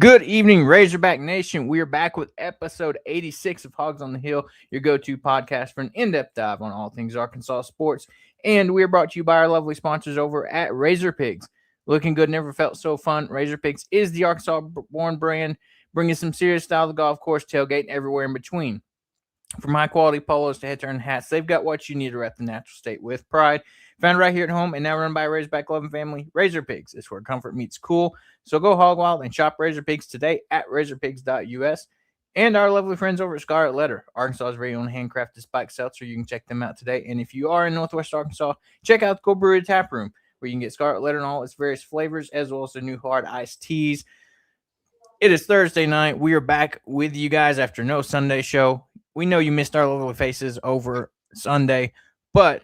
Good evening, Razorback Nation. We are back with episode 86 of Hawgs on the Hill, your go-to podcast for an in-depth dive on all things Arkansas sports. And we are brought to you by our lovely sponsors over at Razor Pigs. Looking good never felt so fun. Razor Pigs is the Arkansas-born brand, bringing some serious style to the golf course, tailgate, and everywhere in between. From high-quality polos to head-turn hats, they've got what you need to rep the natural state with pride. Found right here at home and now run by a Razorback loving family, Razor Pigs is where comfort meets cool. So go hog wild and shop Razor Pigs today at razorpigs.us. And our lovely friends over at Scarlet Letter, Arkansas's very own handcrafted spike seltzer. You can check them out today. And if you are in Northwest Arkansas, check out the Cold Brewery Tap Room, where you can get Scarlet Letter and all its various flavors, as well as the new hard iced teas. It is Thursday night. We are back with you guys after no Sunday show. We know you missed our lovely faces over Sunday, but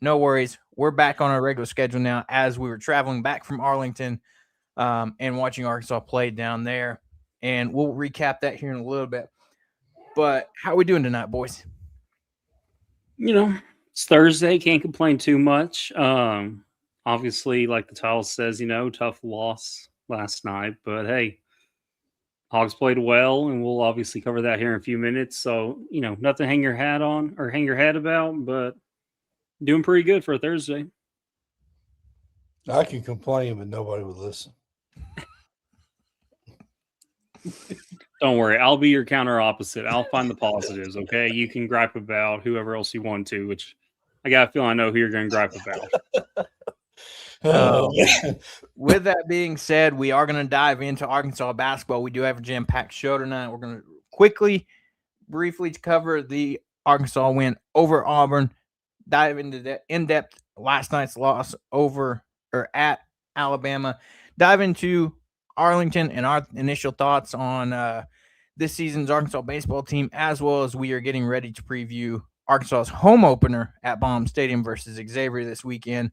no worries. We're back on our regular schedule now as we were traveling back from Arlington and watching Arkansas play down there. And we'll recap that here in a little bit. But how are we doing tonight, boys? You know, it's Thursday. Can't complain too much. Obviously, like the title says, tough loss last night. But, hey, Hogs played well, and we'll obviously cover that here in a few minutes. So, nothing to hang your hat on or hang your head about, but doing pretty good for a Thursday. I can complain, but nobody would listen. Don't worry. I'll be your counter opposite. I'll find the positives, okay? You can gripe about whoever else you want to, which I got a feeling I know who you're going to gripe about. With that being said, we are going to dive into Arkansas basketball. We do have a jam-packed show tonight. We're going to briefly cover the Arkansas win over Auburn, dive into the in-depth last night's loss at Alabama, dive into Arlington and our initial thoughts on this season's Arkansas baseball team, as well as we are getting ready to preview Arkansas's home opener at Baum Stadium versus Xavier this weekend,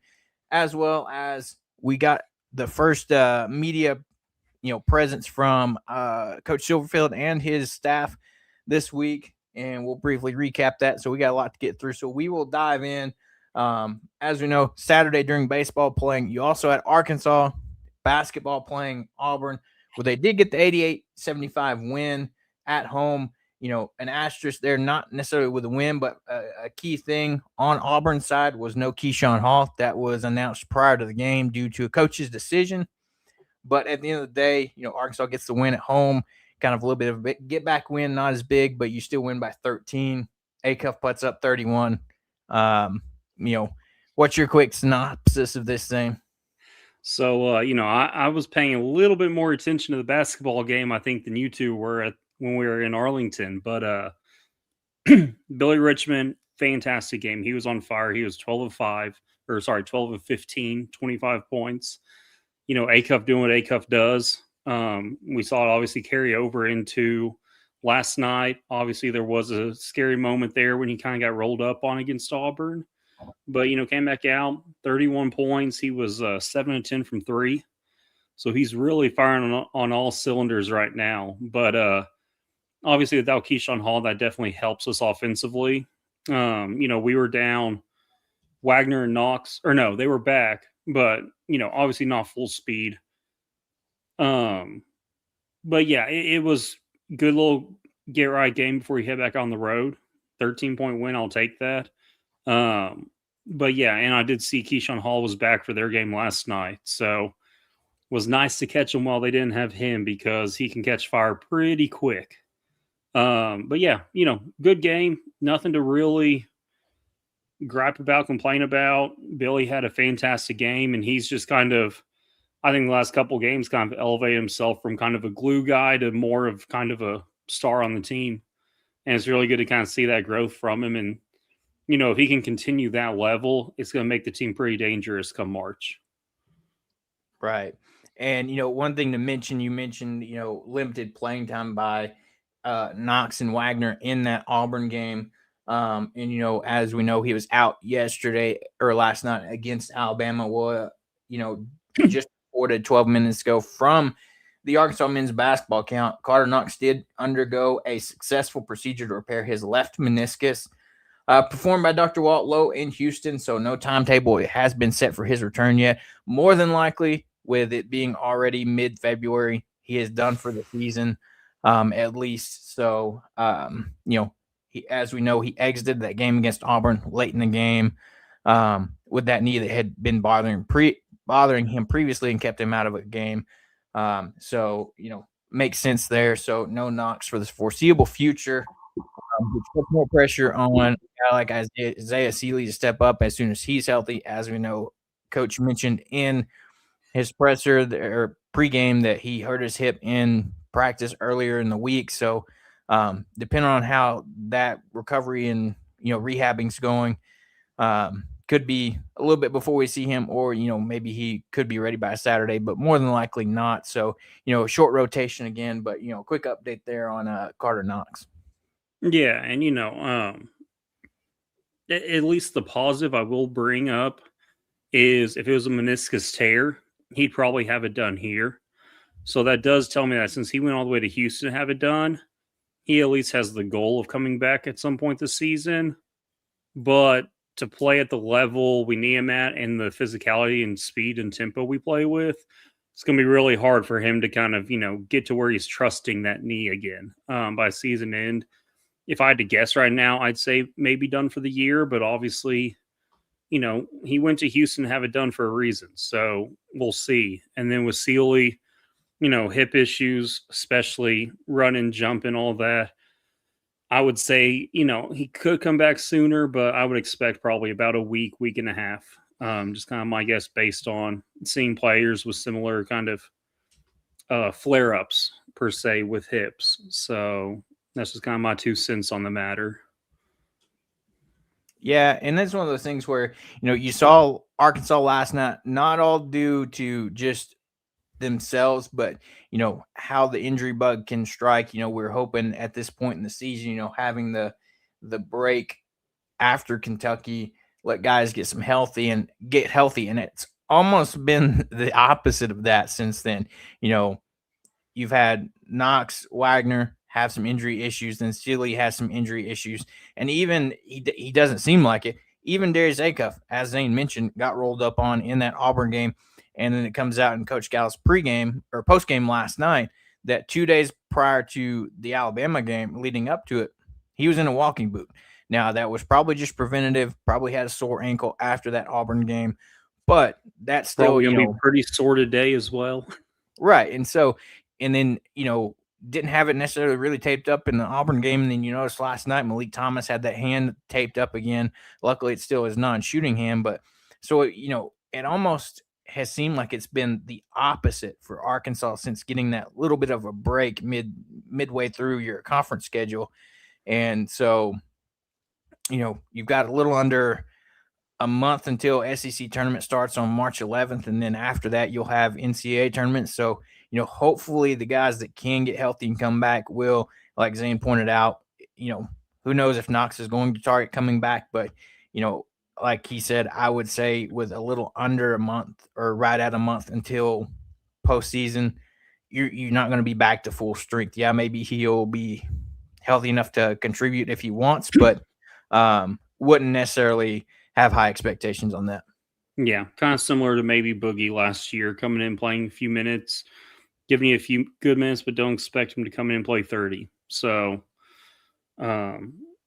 as well as we got the first media, presence from Coach Silverfield and his staff this week, and we'll briefly recap that. So we got a lot to get through. So we will dive in. As we know, Saturday during baseball playing, you also had Arkansas basketball playing Auburn, where they did get the 88-75 win at home. An asterisk there, not necessarily with a win, but a key thing on Auburn's side was no Keyshawn Hall. That was announced prior to the game due to a coach's decision. But at the end of the day, Arkansas gets the win at home, kind of a little bit of a get-back win, not as big, but you still win by 13. Acuff puts up 31. What's your quick synopsis of this thing? So, I was paying a little bit more attention to the basketball game, I think, than you two were when we were in Arlington. But Billy Richmond, fantastic game. He was on fire. He was 12 of 15, 25 points. Acuff doing what Acuff does. We saw it obviously carry over into last night. Obviously, there was a scary moment there when he kind of got rolled up on against Auburn. But, came back out, 31 points. He was 7 of 10 from 3. So he's really firing on all cylinders right now. But obviously, without Keyshawn Hall, that definitely helps us offensively. We were down Wagner and Knox. Or no, they were back. But, obviously not full speed. But, yeah, it was a good little get-right game before you head back on the road. 13-point win, I'll take that. But yeah, and I did see Keyshawn Hall was back for their game last night. So it was nice to catch him while they didn't have him because he can catch fire pretty quick. But yeah, good game. Nothing to really gripe about, complain about. Billy had a fantastic game, and he's just kind of, I think the last couple of games kind of elevated himself from kind of a glue guy to more of kind of a star on the team. And it's really good to kind of see that growth from him. And, if he can continue that level, it's going to make the team pretty dangerous come March. Right. And, one thing to mention, you mentioned, limited playing time by Knox and Wagner in that Auburn game. And, you know, as we know, he was out yesterday or last night against Alabama. Well, you know, just reported 12 minutes ago from the Arkansas men's basketball account, Carter Knox did undergo a successful procedure to repair his left meniscus, performed by Dr. Walt Lowe in Houston. So no timetable has been set for his return yet. More than likely, with it being already mid-February, he is done for the season, at least. So, you know, as we know, he exited that game against Auburn late in the game with that knee that had been bothering him previously and kept him out of a game. So, you know, makes sense there. So no Knox for the foreseeable future. Which puts more pressure on a guy like Isaiah Seeley to step up as soon as he's healthy. As we know, Coach mentioned in his presser or pregame that he hurt his hip in practice earlier in the week. So, depending on how that recovery and, you know, rehabbing's going, could be a little bit before we see him, or, you know, maybe he could be ready by Saturday, but more than likely not. So, you know, short rotation again, but, you know, quick update there on Carter Knox. Yeah, and you know, at least the positive I will bring up is if it was a meniscus tear, he'd probably have it done here. So that does tell me that since he went all the way to Houston to have it done, he at least has the goal of coming back at some point this season. But to play at the level we need him at and the physicality and speed and tempo we play with, it's going to be really hard for him to kind of, you know, get to where he's trusting that knee again by season end. If I had to guess right now, I'd say maybe done for the year, but obviously, you know, he went to Houston to have it done for a reason. So we'll see. And then with Seeley, you know, hip issues, especially running, jumping, all that, I would say, you know, he could come back sooner, but I would expect probably about a week and a half. Just kind of my guess based on seeing players with similar kind of flare-ups per se with hips. So that's just kind of my 2 cents on the matter. Yeah, and that's one of those things where, you know, you saw Arkansas last night, not all due to just themselves, but, you know, how the injury bug can strike. You know, we're hoping at this point in the season, you know, having the break after Kentucky, let guys get healthy, and it's almost been the opposite of that since then. You know, you've had Knox, Wagner have some injury issues, then Seeley has some injury issues, and even he doesn't seem like it. Even Darius Acuff, as Zane mentioned, got rolled up on in that Auburn game, and then it comes out in Coach Gall's pregame or postgame last night that 2 days prior to the Alabama game, leading up to it, he was in a walking boot. Now that was probably just preventative. Probably had a sore ankle after that Auburn game, but that's still probably gonna be pretty sore today as well. Right, and so. And then, you know, didn't have it necessarily really taped up in the Auburn game. And then you notice last night, Malik Thomas had that hand taped up again. Luckily, it still is non-shooting hand. But so, you know, it almost has seemed like it's been the opposite for Arkansas since getting that little bit of a break midway through your conference schedule. And so, you know, you've got a little under a month until SEC tournament starts on March 11th. And then after that, you'll have NCAA tournaments. So, you know, hopefully the guys that can get healthy and come back will, like Zane pointed out, you know, who knows if Knox is going to target coming back. But, you know, like he said, I would say with a little under a month or right at a month until postseason, you're not going to be back to full strength. Yeah, maybe he'll be healthy enough to contribute if he wants, but wouldn't necessarily have high expectations on that. Yeah, kind of similar to maybe Boogie last year, coming in, playing a few minutes, giving you a few good minutes, but don't expect him to come in and play 30. So,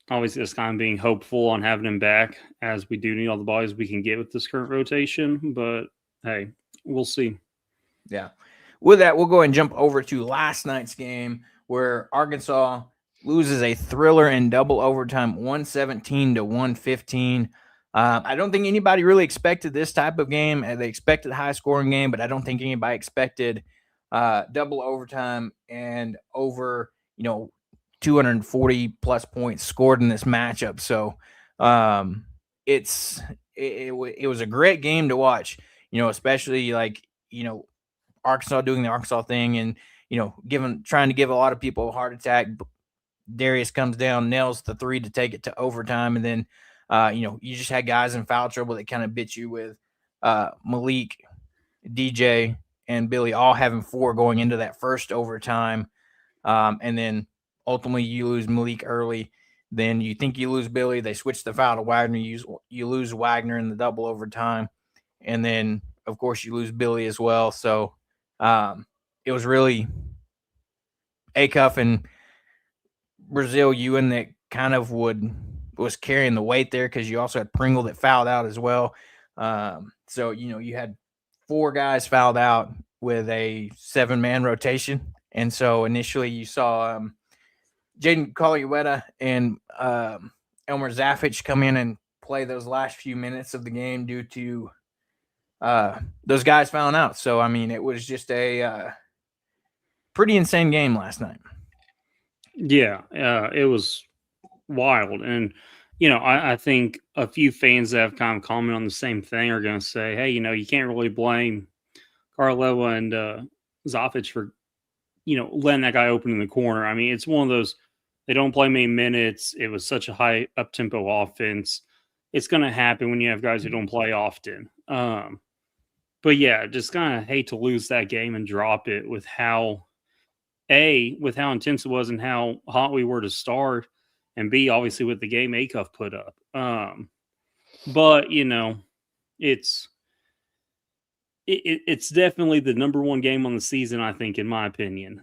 obviously, it's kind of being hopeful on having him back, as we do need all the bodies we can get with this current rotation. But, hey, we'll see. Yeah. With that, we'll go ahead and jump over to last night's game where Arkansas loses a thriller in double overtime, 117-115. I don't think anybody really expected this type of game. They expected a high-scoring game, but I don't think anybody expected double overtime and over, 240-plus points scored in this matchup. So it was a great game to watch, especially Arkansas doing the Arkansas thing and, trying to give a lot of people a heart attack, Darius comes down, nails the three to take it to overtime. And then, you just had guys in foul trouble that kind of bit you with Malik, DJ, and Billy all having 4 going into that first overtime. And then ultimately you lose Malik early. Then you think you lose Billy. They switch the foul to Wagner. You lose Wagner in the double overtime. And then, of course, you lose Billy as well. So it was really Acuff and Brazil Ewan that kind of was carrying the weight there, because you also had Pringle that fouled out as well. So, you had 4 guys fouled out with a 7-man rotation. And so initially you saw Jaden Colliueta and Elmer Zafich come in and play those last few minutes of the game due to those guys fouling out. So, I mean, it was just a pretty insane game last night. Yeah, it was wild. And, I think a few fans that have kind of commented on the same thing are going to say, hey, you can't really blame Carlella and Zafich for, letting that guy open in the corner. I mean, it's one of those, they don't play many minutes. It was such a high up-tempo offense. It's going to happen when you have guys who don't play often. But yeah, just kind of hate to lose that game and drop it with how intense it was and how hot we were to start, and B, obviously with the game Acuff put up. But it's definitely the number 1 game on the season, I think, in my opinion.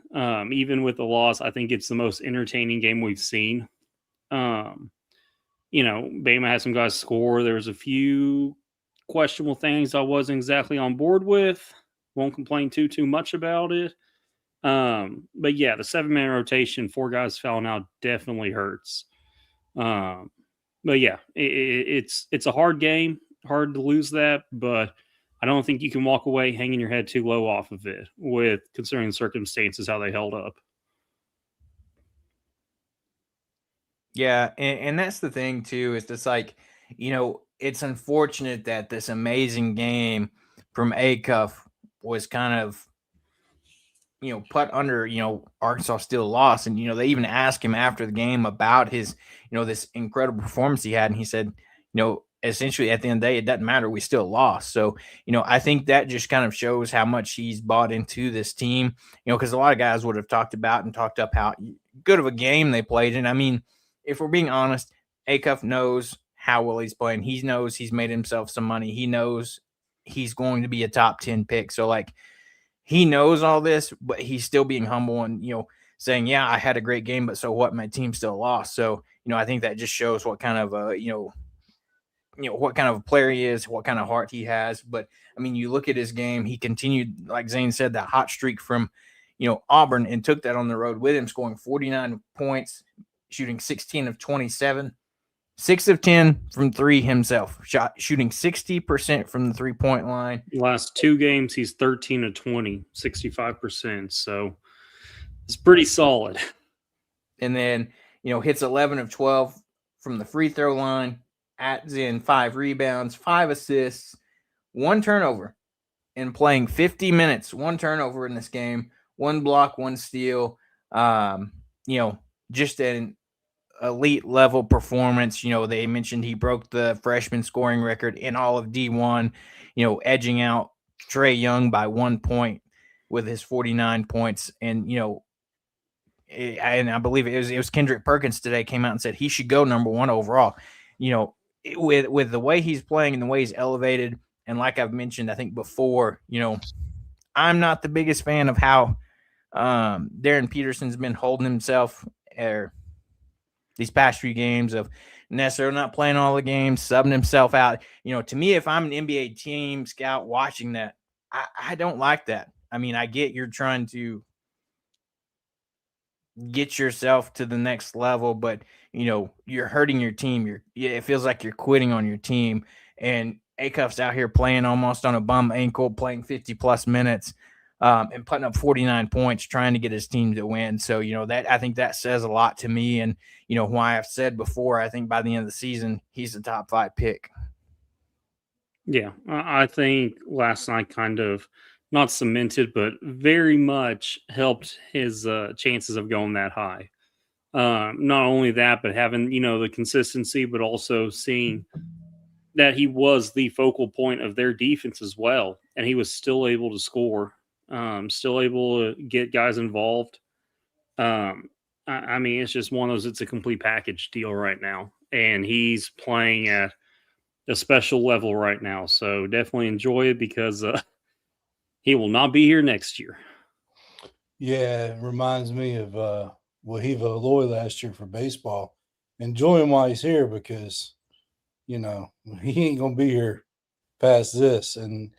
Even with the loss, I think it's the most entertaining game we've seen. Bama had some guys score. There was a few questionable things I wasn't exactly on board with. Won't complain too much about it. But yeah, the 7-man rotation, 4 guys fouling out definitely hurts. But yeah, it's a hard game, hard to lose that, but I don't think you can walk away hanging your head too low off of it, with considering the circumstances, how they held up. Yeah, and that's the thing too, is just like, it's unfortunate that this amazing game from Acuff was kind of, put under, Arkansas still lost. And, they even asked him after the game about his, this incredible performance he had. And he said, essentially at the end of the day, it doesn't matter. We still lost. So, I think that just kind of shows how much he's bought into this team, because a lot of guys would have talked up how good of a game they played. And I mean, if we're being honest, Acuff knows how well he's playing. He knows he's made himself some money. He knows he's going to be a top 10 pick. So, like, he knows all this, but he's still being humble and, saying, yeah, I had a great game, but so what? My team still lost. So, I think that just shows what kind of what kind of a player he is, what kind of heart he has. But I mean, you look at his game, he continued, like Zane said, that hot streak from, Auburn, and took that on the road with him, scoring 49 points, shooting 16 of 27, 6 of 10 from 3 himself, shooting 60% from the 3-point line. Last 2 games, he's 13 of 20, 65%. So it's pretty solid. And then, hits 11 of 12 from the free throw line, adds in 5 rebounds, 5 assists, 1 turnover, and playing 50 minutes, 1 turnover in this game, 1 block, 1 steal. Just an elite level performance. They mentioned he broke the freshman scoring record in all of D1, edging out Trey Young by 1 point with his 49 points. And, and I believe it was Kendrick Perkins today came out and said he should go number 1 overall. With the way he's playing and the way he's elevated, and like I've mentioned, I think before, I'm not the biggest fan of how Darren Peterson's been holding himself these past few games, of necessarily not playing all the games, subbing himself out. To me, if I'm an NBA team scout watching that, I don't like that. I mean, I get you're trying to get yourself to the next level, but you're hurting your team. It feels like you're quitting on your team. And Acuff's out here playing almost on a bum ankle, playing 50 plus minutes, and putting up 49 points, trying to get his team to win. So, that I think that says a lot to me. And, why I've said before, I think by the end of the season, he's a top 5 pick. Yeah, I think last night kind of not cemented, but very much helped his chances of going that high. Not only that, but having, the consistency, but also seeing that he was the focal point of their defense as well. And he was still able to score, still able to get guys involved. I mean, it's just one of those, it's a complete package deal right now. And he's playing at a special level right now. So definitely enjoy it because he will not be here next year. Yeah, it reminds me of Wahiva Aloy last year for baseball. Enjoy him while he's here because, he ain't going to be here past this. And,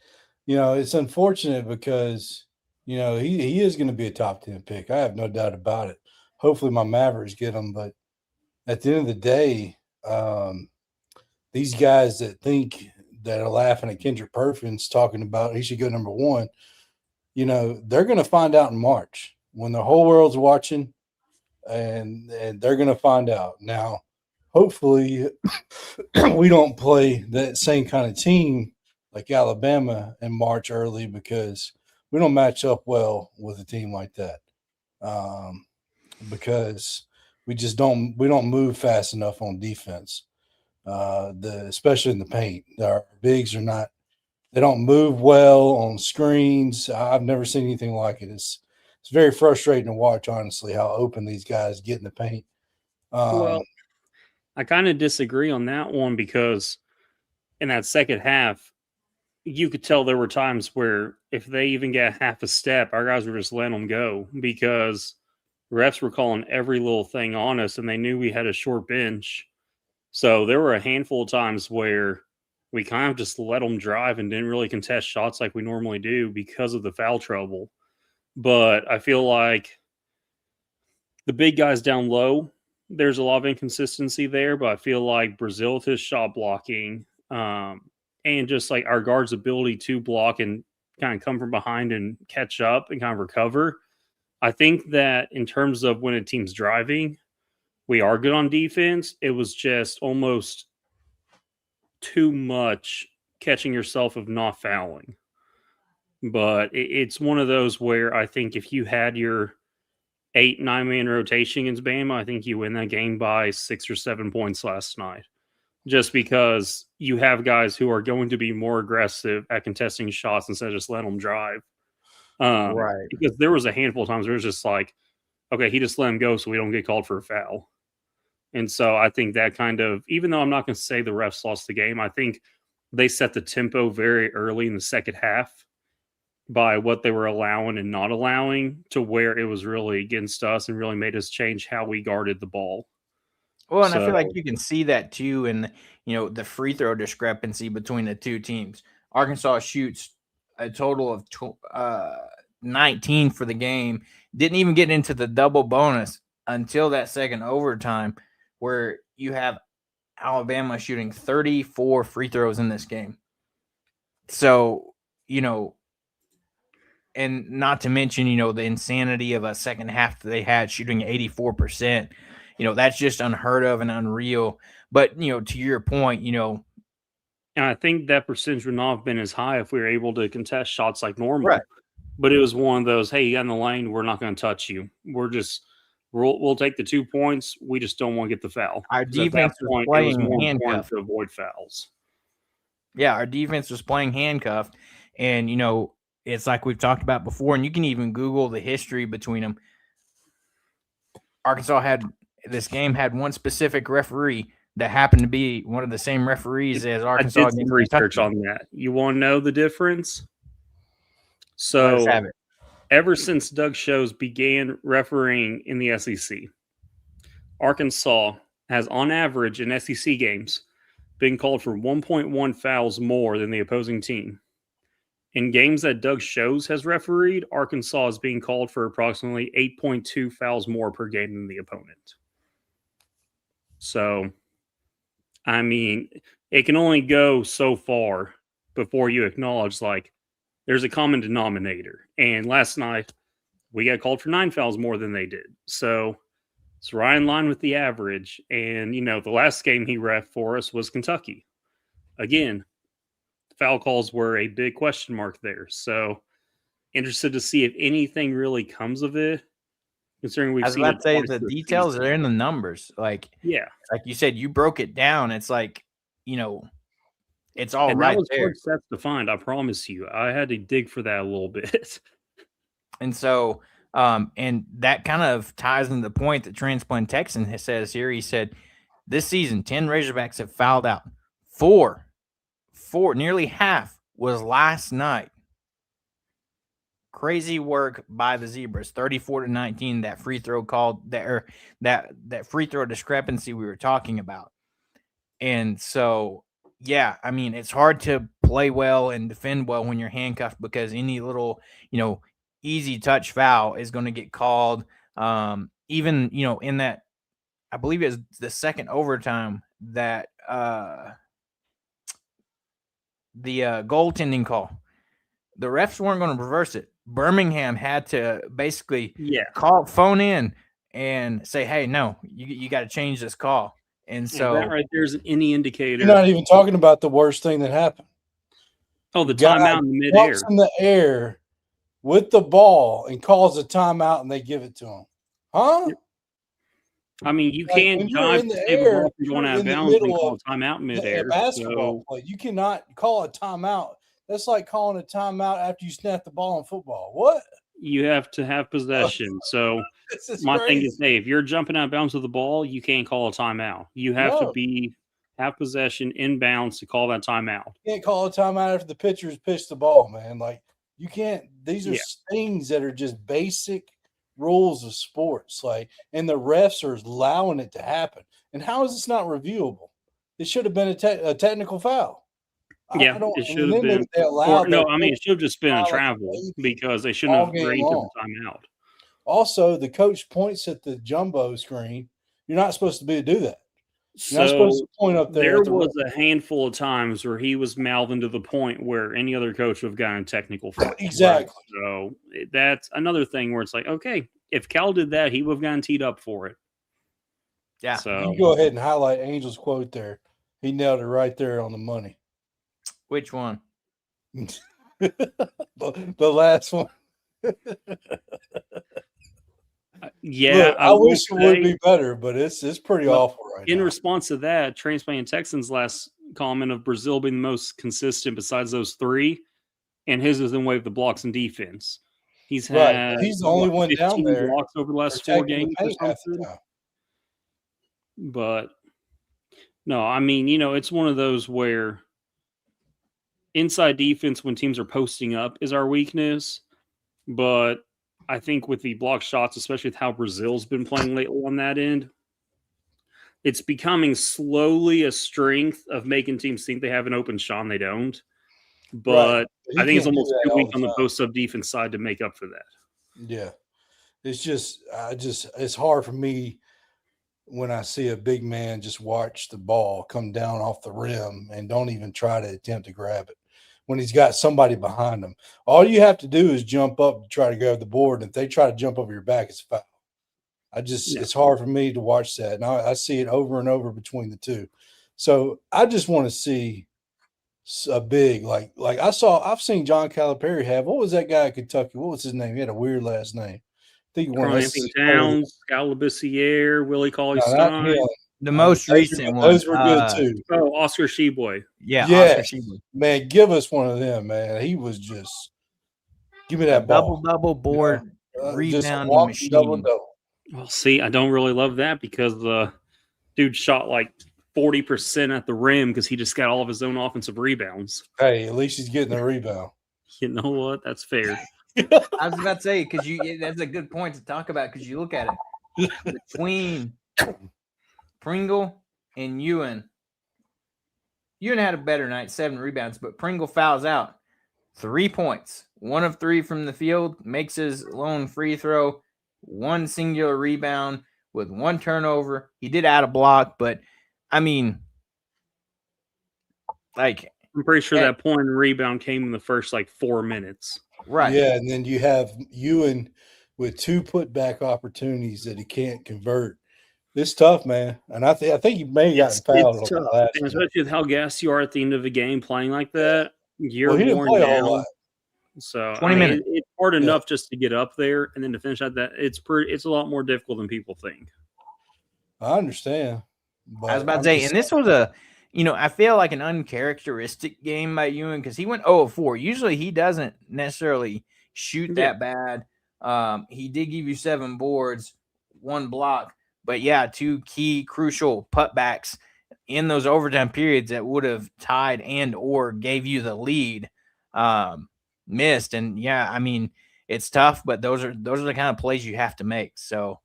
it's unfortunate because, he is going to be a top 10 pick. I have no doubt about it. Hopefully my Mavericks get him. But at the end of the day, these guys that think that are laughing at Kendrick Perkins talking about he should go number one, they're going to find out in March when the whole world's watching, and they're going to find out. Now, hopefully, we don't play that same kind of team like Alabama in March early because we don't match up well with a team like that. Because we don't move fast enough on defense. Especially in the paint, our bigs are not. They don't move well on screens. I've never seen anything like it. It's very frustrating to watch, honestly, how open these guys get in the paint. Well, I kind of disagree on that one because in that second half, you could tell there were times where if they even get half a step, our guys were just letting them go because refs were calling every little thing on us and they knew we had a short bench. So there were a handful of times where we kind of just let them drive and didn't really contest shots like we normally do because of the foul trouble. But I feel like the big guys down low, there's a lot of inconsistency there, but I feel like Brazil with his shot blocking and just like our guards' ability to block and kind of come from behind and catch up and kind of recover. I think that in terms of when a team's driving, we are good on defense. It was just almost too much catching yourself of not fouling. But it's one of those where I think if you had your 8-9 man rotation against Bama, I think you win that game by 6 or 7 points last night. Just because you have guys who are going to be more aggressive at contesting shots instead of just letting them drive. Right. Because there was a handful of times where it was just like, okay, he just let him go so we don't get called for a foul. And so I think that kind of, even though I'm not going to say the refs lost the game, I think they set the tempo very early in the second half by what they were allowing and not allowing to where it was really against us and really made us change how we guarded the ball. Well, and I feel like you can see that too in, the free throw discrepancy between the two teams. Arkansas shoots a total of 19 for the game. Didn't even get into the double bonus until that second overtime, where you have Alabama shooting 34 free throws in this game. So, and not to mention, the insanity of a second half that they had shooting 84%. That's just unheard of and unreal. But, to your point, and I think that percentage would not have been as high if we were able to contest shots like normal. Right. But it was one of those, hey, you got in the lane, we're not going to touch you. We'll take the 2 points. We just don't want to get the foul. Our defense was playing handcuffed to avoid fouls. Yeah, our defense was playing handcuffed. And, it's like we've talked about before, and you can even Google the history between them. This game had one specific referee that happened to be one of the same referees as Arkansas. I did some research on that. You want to know the difference? So, ever since Doug Shows began refereeing in the SEC, Arkansas has, on average, in SEC games, been called for 1.1 fouls more than the opposing team. In games that Doug Shows has refereed, Arkansas is being called for approximately 8.2 fouls more per game than the opponent. So, I mean, it can only go so far before you acknowledge, like, there's a common denominator. And last night, we got called for 9 fouls more than they did. So, it's right in line with the average. And, the last game he ref for us was Kentucky. Again, foul calls were a big question mark there. So, interested to see if anything really comes of it. Considering we've I was seen about it to say twice the this details season. are in the numbers. Like you said, you broke it down. It's like, it's all And right that was there. hard sets to find. I promise you, I had to dig for that a little bit. And so, and that kind of ties into the point that Transplant Texan says here. He said, this season, 10 Razorbacks have fouled out. Four, nearly half was last night. Crazy work by the Zebras, 34-19. That free throw called there, that free throw discrepancy we were talking about. And so, yeah, I mean, it's hard to play well and defend well when you're handcuffed because any little, easy touch foul is going to get called. Even, in that, I believe it was the second overtime that the goaltending call, the refs weren't going to reverse it. Birmingham had to basically phone in and say, hey, no, you got to change this call. And so that right there isn't any indicator. You're not even talking about the worst thing that happened. Oh, the timeout in midair. In the air with the ball and calls a timeout and they give it to him. Huh? I mean, you can't dive to save a ball from going out of bounds and call a timeout in midair. Basketball play. You cannot call a timeout. That's like calling a timeout after you snap the ball in football. What? You have to have possession. So my thing is, hey, if you're jumping out of bounds with the ball, you can't call a timeout. You have to have possession inbounds to call that timeout. You can't call a timeout after the pitcher's pitched the ball, man. Like you can't. These are things that are just basic rules of sports. Like, and the refs are allowing it to happen. And how is this not reviewable? It should have been a technical foul. Yeah, it should have been. It should have just been a travel because they shouldn't have granted the timeout. Also, the coach points at the jumbo screen. You're not supposed to do that. You're not supposed to point up there. There was a handful of times where he was mouthing to the point where any other coach would have gotten a technical foul. Exactly. Right? So that's another thing where it's like, okay, if Cal did that, he would have gotten teed up for it. Yeah. So you go ahead and highlight Angel's quote there. He nailed it right there on the money. Which one? The last one. Look, I wish it would be better, but it's pretty awful right now. In response to that, Transplant Texans' last comment of Brazil being the most consistent besides those three, and his is in way of the blocks and defense. He's had he's the only one down there blocks over the last 4 games or something. But no, I mean, it's one of those where inside defense when teams are posting up is our weakness, but I think with the block shots, especially with how Brazil's been playing lately on that end, it's becoming slowly a strength of making teams think they have an open shot and they don't. But I think it's almost 2 weeks on the post-up defense side to make up for that. Yeah. It's just it's hard for me when I see a big man just watch the ball come down off the rim and don't even try to attempt to grab it when he's got somebody behind him. All you have to do is jump up to try to grab the board. And if they try to jump over your back, it's a foul. It's hard for me to watch that. And I see it over and over between the two. So I just want to see a big, like I've seen John Calipari have, what was that guy at Kentucky? What was his name? He had a weird last name. I think Towns, Scalabissiere, Willie Cauley-Stein. The most recent one. Those were good too. Oh, Oscar Sheboy. Yeah, Oscar Sheboy. Man, give us one of them, man. He was just give me that ball. Double board rebound machine. Double. Well, see, I don't really love that because the dude shot like 40% at the rim because he just got all of his own offensive rebounds. Hey, at least he's getting a rebound. You know what? That's fair. I was about to say, because that's a good point to talk about because you look at it between Pringle and Ewan. Ewan had a better night, 7 rebounds, but Pringle fouls out 3 points. 1 of 3 from the field, makes his lone free throw, 1 singular rebound with 1 turnover. He did add a block, but I mean, like, I'm pretty sure that point and rebound came in the first 4 minutes. Right. Yeah, and then you have Ewan with 2 putback opportunities that he can't convert. It's tough, man. And I think he may have gotten fouled. It's tough. Especially with how gassed you are at the end of the game playing like that. You're he didn't worn play down. a whole lot. So 20 minutes. It's hard enough just to get up there, and then to finish at that, it's a lot more difficult than people think. I understand. I was about to say, and this was I feel like an uncharacteristic game by Ewan because he went 0-4. Usually he doesn't necessarily shoot that bad. He did give you 7 boards, 1 block, but 2 key crucial putbacks in those overtime periods that would have tied and or gave you the lead. Missed, and I mean it's tough, but those are the kind of plays you have to make. So,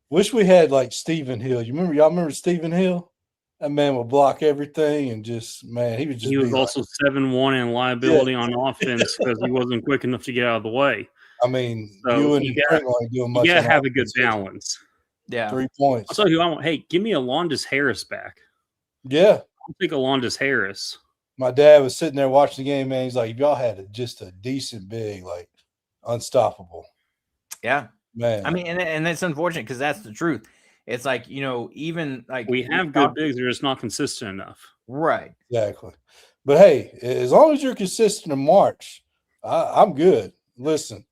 wish we had like Stephen Hill. Y'all remember Stephen Hill? That man would block everything and he was also 7-1 in liability on offense because he wasn't quick enough to get out of the way. I mean, you gotta have a good balance. Yeah, 3 points. I'll tell you who I want. Hey, give me Alondas Harris back. Yeah, I'll take Alondas Harris. My dad was sitting there watching the game, man. He's like, if y'all had just a decent big, like unstoppable. Yeah, man. I mean, and it's unfortunate because that's the truth. It's like, even like we have good bigs, they're just not consistent enough. Right. Exactly. But hey, as long as you're consistent in March, I'm good. Listen,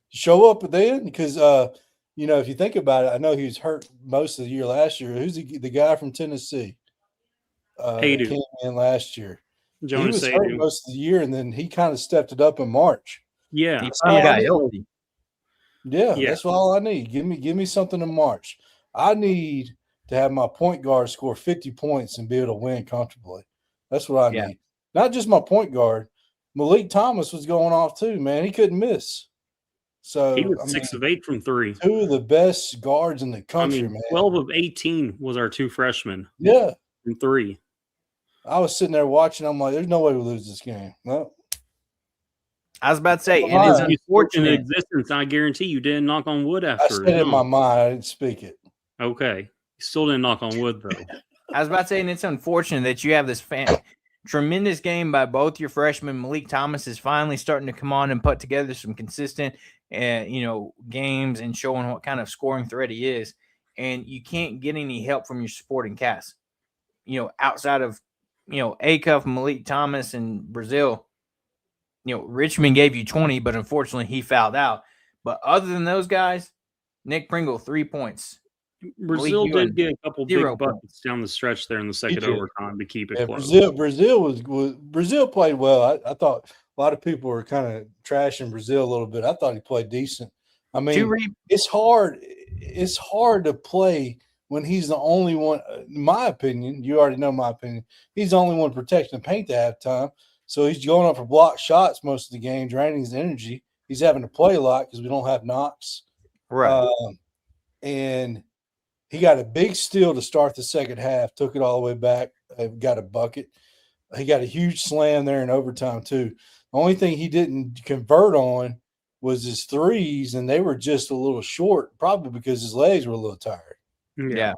show up then because if you think about it, I know he was hurt most of the year last year. Who's the guy from Tennessee? Came in last year. Jonas he was hurt most of the year, and then he kind of stepped it up in March. Yeah, that's all I need. Give me something in March. I need to have my point guard score 50 points and be able to win comfortably. That's what I need. Not just my point guard. Malik Thomas was going off too, man. He couldn't miss. So he was 6 of 8 from 3. 2 of the best guards in the country, man. 12 of 18 was our 2 freshmen. Yeah. From 3. I was sitting there watching. I'm like, there's no way we lose this game. No. I was about to say, it is unfortunate existence. I guarantee you didn't knock on wood after. I said it in my mind. I didn't speak it. Okay. You still didn't knock on wood, though. I was about to say, and it's unfortunate that you have this tremendous game by both your freshmen. Malik Thomas is finally starting to come on and put together some consistent, games and showing what kind of scoring threat he is. And you can't get any help from your supporting cast. Outside of, Acuff, Malik Thomas, and Brazil. Richmond gave you 20, but unfortunately he fouled out. But other than those guys, Nick Pringle, 3 points. Brazil did get a couple big buckets down the stretch there in the second overtime to keep it close. Brazil played well. I thought a lot of people were kind of trashing Brazil a little bit. I thought he played decent. I mean, it's hard. It's hard to play when he's the only one. In my opinion, you already know my opinion. He's the only one protecting the paint at halftime. So he's going up for block shots most of the game, draining his energy. He's having to play a lot because we don't have Knox. Right. And he got a big steal to start the second half, took it all the way back, got a bucket. He got a huge slam there in overtime too. The only thing he didn't convert on was his threes, and they were just a little short, probably because his legs were a little tired. Yeah.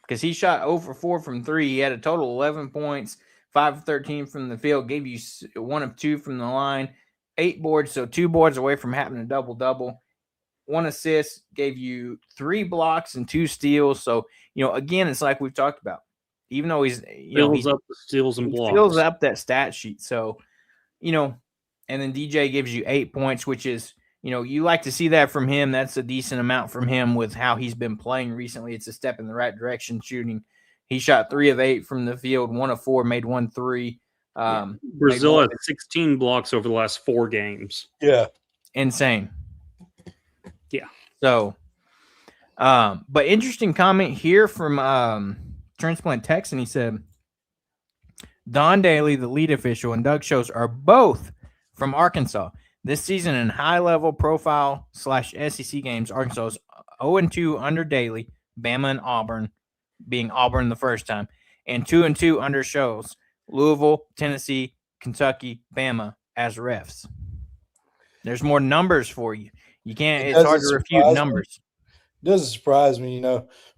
Because he shot 0 for 4 from 3. He had a total of 11 points. 5 of 13 from the field, gave you 1 of 2 from the line, 8 boards, so 2 boards away from having a double-double. 1 assist, gave you 3 blocks and 2 steals. So, again, it's like we've talked about. Even though he's fills up the steals and blocks. Fills up that stat sheet. So, and then DJ gives you 8 points, which is, you like to see that from him. That's a decent amount from him with how he's been playing recently. It's a step in the right direction shooting. He shot 3 of 8 from the field, 1 of 4, made 1 3. Brazil had 16 blocks over the last 4 games. Yeah. Insane. Yeah. So, but interesting comment here from Transplant Texan. He said, Don Daly, the lead official, and Doug Shows are both from Arkansas. This season in high-level profile / SEC games, Arkansas is 0-2 under Daly, Bama and Auburn, being Auburn the first time, and 2-2 under Shows, Louisville, Tennessee, Kentucky, Bama as refs. There's more numbers for you. You can't. It's hard to refute numbers. It doesn't surprise me,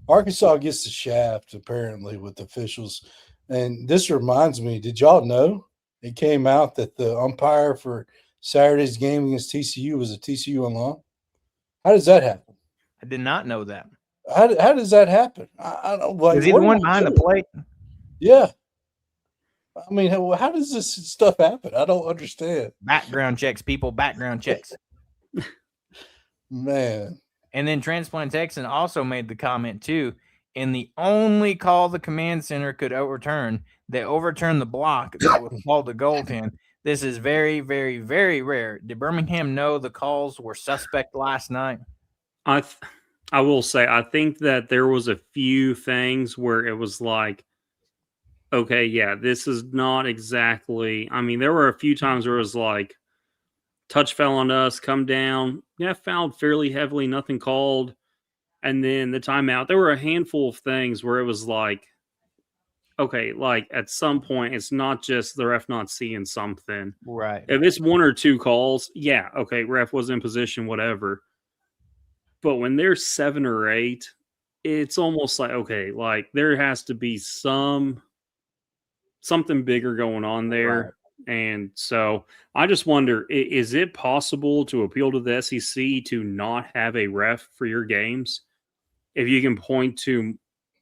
Arkansas gets the shaft apparently with officials, and this reminds me. Did y'all know it came out that the umpire for Saturday's game against TCU was a TCU alum? How does that happen? I did not know that. How does that happen? I don't know. Is he the one behind the plate? Yeah. I mean, how does this stuff happen? I don't understand. Background checks, people. Background checks. Man. And then Transplant Texan also made the comment too. In the only call the command center could overturn, they overturned the block that was called the goaltend. This is very, very, very rare. Did Birmingham know the calls were suspect last night? I will say, I think that there was a few things where it was like, okay, yeah, this is not exactly. I mean, there were a few times where it was like, touch fell on us, come down. Yeah, fouled fairly heavily, nothing called. And then the timeout, there were a handful of things where it was like, okay, like at some point, it's not just the ref not seeing something. Right. If it's one or two calls, yeah, okay, ref was in position, whatever. But when there's 7 or 8, it's almost like, okay, like there has to be something bigger going on there. Right. And so I just wonder, is it possible to appeal to the SEC to not have a ref for your games? If you can point to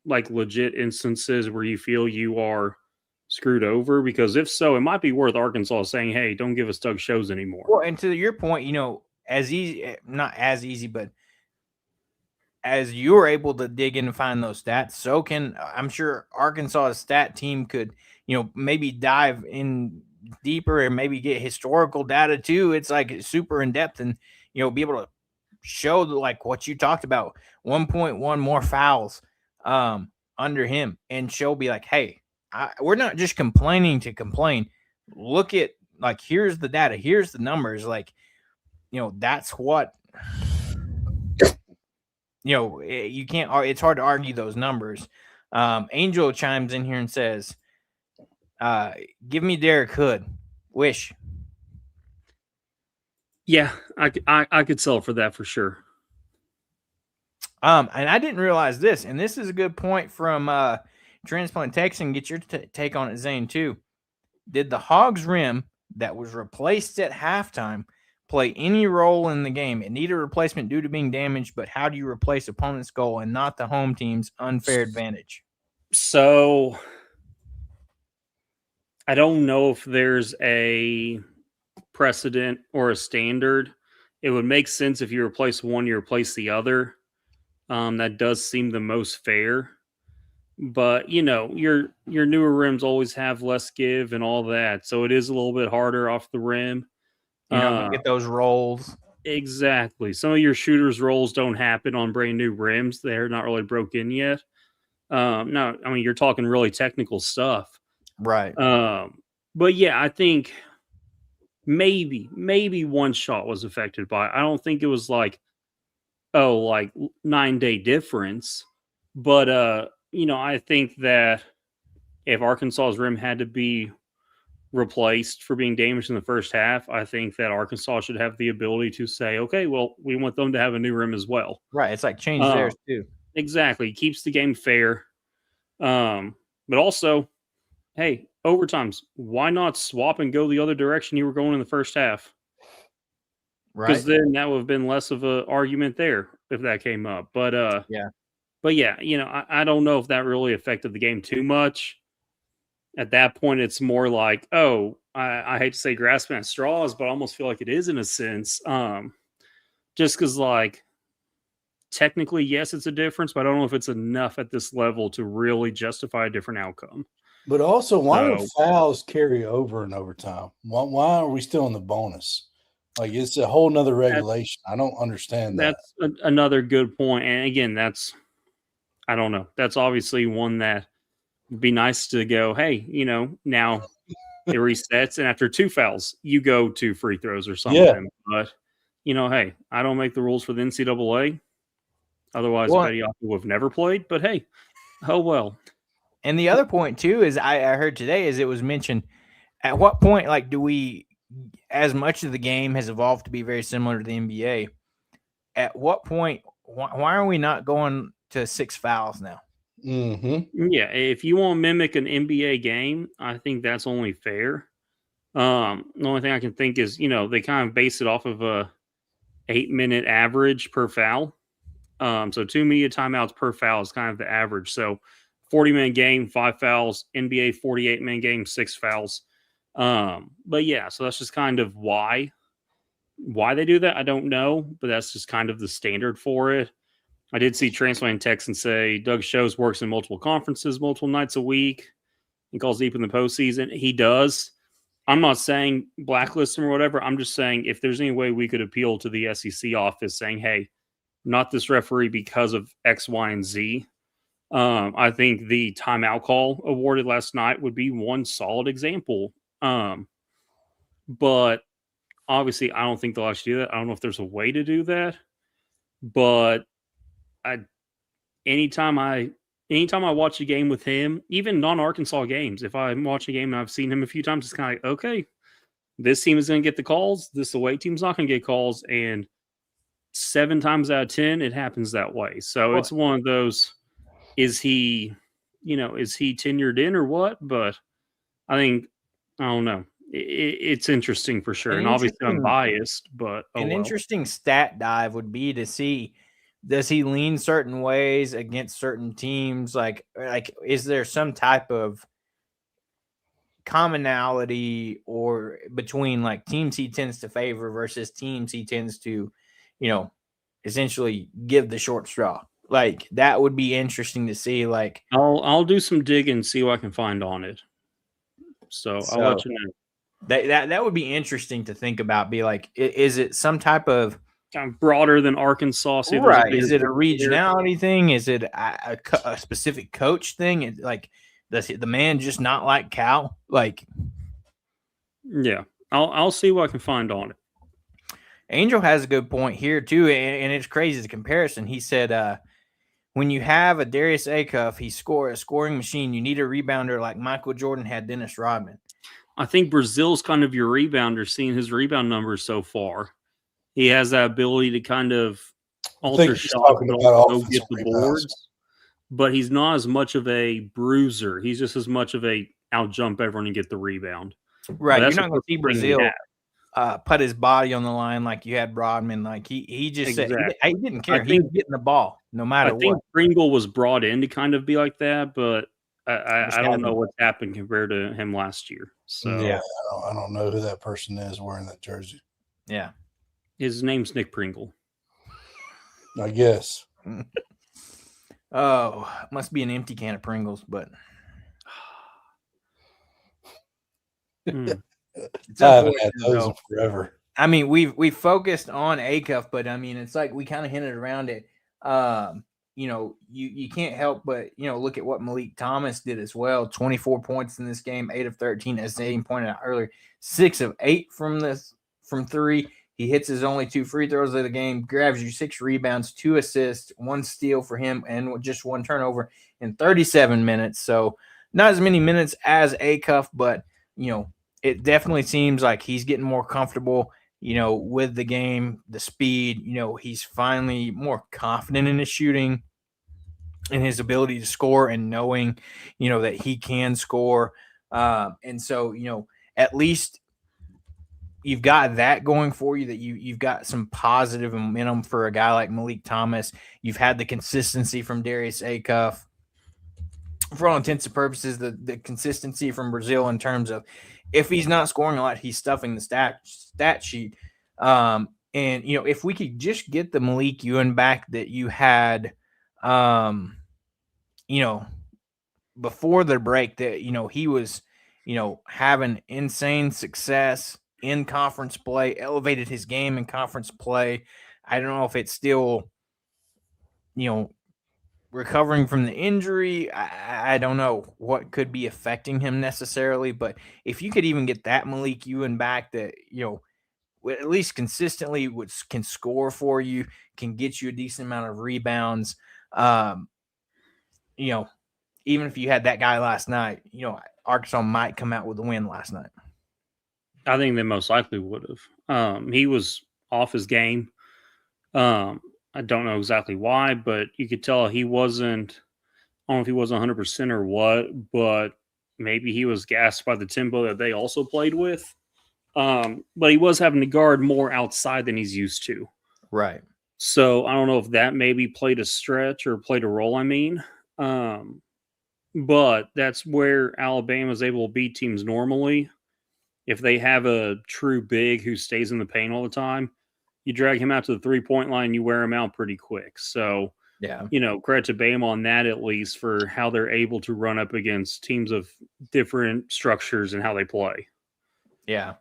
like legit instances where you feel you are screwed over, because if so, it might be worth Arkansas saying, hey, don't give us Doug shows anymore. Well, and to your point, as easy, not as easy, but as you're able to dig in and find those stats, so can, I'm sure Arkansas's stat team could, maybe dive in deeper and maybe get historical data too. It's like super in depth and, be able to show like what you talked about, 1.1 more fouls under him, and she'll be like, hey, we're not just complaining to complain. Look at, like, here's the data, here's the numbers. Like, that's what, you can't, it's hard to argue those numbers. Angel chimes in here and says, give me Derek Hood. Wish. Yeah, I could sell for that for sure. And I didn't realize this, and this is a good point from Transplant Texan. Get your take on it, Zane, too. Did the Hawgs rim that was replaced at halftime play any role in the game? It needed a replacement due to being damaged, but how do you replace opponent's goal and not the home team's unfair advantage? So I don't know if there's a precedent or a standard. It would make sense if you replace one, you replace the other. That does seem the most fair. But your newer rims always have less give and all that, so it is a little bit harder off the rim. You don't get those rolls. Exactly. Some of your shooters' rolls don't happen on brand new rims; they're not really broken yet. No, I mean you're talking really technical stuff, right? But yeah, I think maybe one shot was affected by it. I don't think it was like 9-day difference, but I think that if Arkansas's rim had to be replaced for being damaged in the first half, I think that Arkansas should have the ability to say, okay, well, we want them to have a new rim as well. Right. It's like change theirs too. Exactly. Keeps the game fair. But also, hey, overtimes, why not swap and go the other direction you were going in the first half? Right. Because then that would have been less of an argument there if that came up. But yeah. But yeah, I don't know if that really affected the game too much. At that point, it's more like, I hate to say grasping at straws, but I almost feel like it is in a sense. Just because, like, technically, yes, it's a difference, but I don't know if it's enough at this level to really justify a different outcome. But also, why do fouls carry over in overtime? Why are we still in the bonus? Like, it's a whole nother regulation. I don't understand that. That's another good point. And again, I don't know. That's obviously one that would be nice to go, hey, now it resets. And after 2 fouls, you go to free throws or something. Yeah. But, hey, I don't make the rules for the NCAA. Otherwise, Betty Oppa would have never played. But, hey, oh well. And the other point, too, is I heard today is it was mentioned, at what point, like, do we, as much of the game has evolved to be very similar to the NBA, at what point, why are we not going to 6 fouls now? Mm-hmm. Yeah, if you want to mimic an NBA game, I think that's only fair. The only thing I can think is, they kind of base it off of a 8-minute average per foul. So 2 media timeouts per foul is kind of the average. So 40-man game, 5 fouls. NBA 48-man game, 6 fouls. But yeah, so that's just kind of why they do that. I don't know, but that's just kind of the standard for it. I did see Transline text and say Doug Shows works in multiple conferences, multiple nights a week. He calls deep in the postseason. He does. I'm not saying blacklist him or whatever. I'm just saying if there's any way we could appeal to the SEC office saying, hey, not this referee because of X, Y, and Z. I think the timeout call awarded last night would be one solid example. But obviously, I don't think they'll actually do that. I don't know if there's a way to do that. But anytime I watch a game with him, even non-Arkansas games, if I'm watching a game and I've seen him a few times, it's kind of like, okay, this team is going to get the calls. This away team's not going to get calls. And 7 times out of 10, it happens that way. So it's one of those, is he tenured in or what? But I don't know. It's interesting for sure. And obviously I'm biased, but interesting stat dive would be to see, does he lean certain ways against certain teams? Like is there some type of commonality or between like teams he tends to favor versus teams he tends to, essentially give the short straw? Like that would be interesting to see. Like I'll do some digging and see what I can find on it. So I'll let you know. That would be interesting to think about. Be like, is it some type of kind of broader than Arkansas? Right? Is it a regionality thing? Is it a specific coach thing? Like, does the man just not like Cal? Like, yeah, I'll see what I can find on it. Angel has a good point here too, and it's crazy the comparison. He said, when you have a Darius Acuff, he's a scoring machine. You need a rebounder like Michael Jordan had Dennis Rodman. I think Brazil's kind of your rebounder, seeing his rebound numbers so far. He has that ability to kind of alter shots and go get the boards, but he's not as much of a bruiser. He's just as much of a out-jump everyone and get the rebound. Right. You're not going to see Brazil put his body on the line like you had Rodman. Like he just said he didn't care. He was getting the ball no matter what. I think Pringle was brought in to kind of be like that, but I don't know what's happened compared to him last year. So yeah, I don't know who that person is wearing that jersey. Yeah, his name's Nick Pringle, I guess. Oh, must be an empty can of Pringles, but I haven't had those in forever. I mean, we've focused on Acuff, but I mean, it's like we kind of hinted around it. You can't help but, look at what Malik Thomas did as well. 24 points in this game, 8 of 13, as Zane pointed out earlier, 6 of 8 from 3. He hits his only 2 free throws of the game, grabs you 6 rebounds, 2 assists, 1 steal for him, and just 1 turnover in 37 minutes. So not as many minutes as Acuff, but, it definitely seems like he's getting more comfortable, with the game, the speed. He's finally more confident in his shooting and his ability to score and knowing, that he can score. And so, at least you've got that going for you, that you've got some positive momentum for a guy like Malik Thomas. You've had the consistency from Darius Acuff. For all intents and purposes, the consistency from Brazil in terms of if he's not scoring a lot, he's stuffing the stat sheet. And, if we could just get the Malik Ewan back that you had, before the break, that, he was, having insane success in conference play, elevated his game in conference play. I don't know if it's still, recovering from the injury. I don't know what could be affecting him necessarily, but if you could even get that Malik Ewan back that, at least consistently can score for you, can get you a decent amount of rebounds. Even if you had that guy last night, Arkansas might come out with a win last night. I think they most likely would have. He was off his game. I don't know exactly why, but you could tell he wasn't. I don't know if he was 100% or what, but maybe he was gassed by the tempo that they also played with. But he was having to guard more outside than he's used to. Right. So I don't know if that maybe played a stretch or played a role. I mean, but that's where Alabama's able to beat teams normally. If they have a true big who stays in the paint all the time, you drag him out to the 3-point line, you wear him out pretty quick. So, Yeah. Credit to Baum on that at least for how they're able to run up against teams of different structures and how they play. Yeah.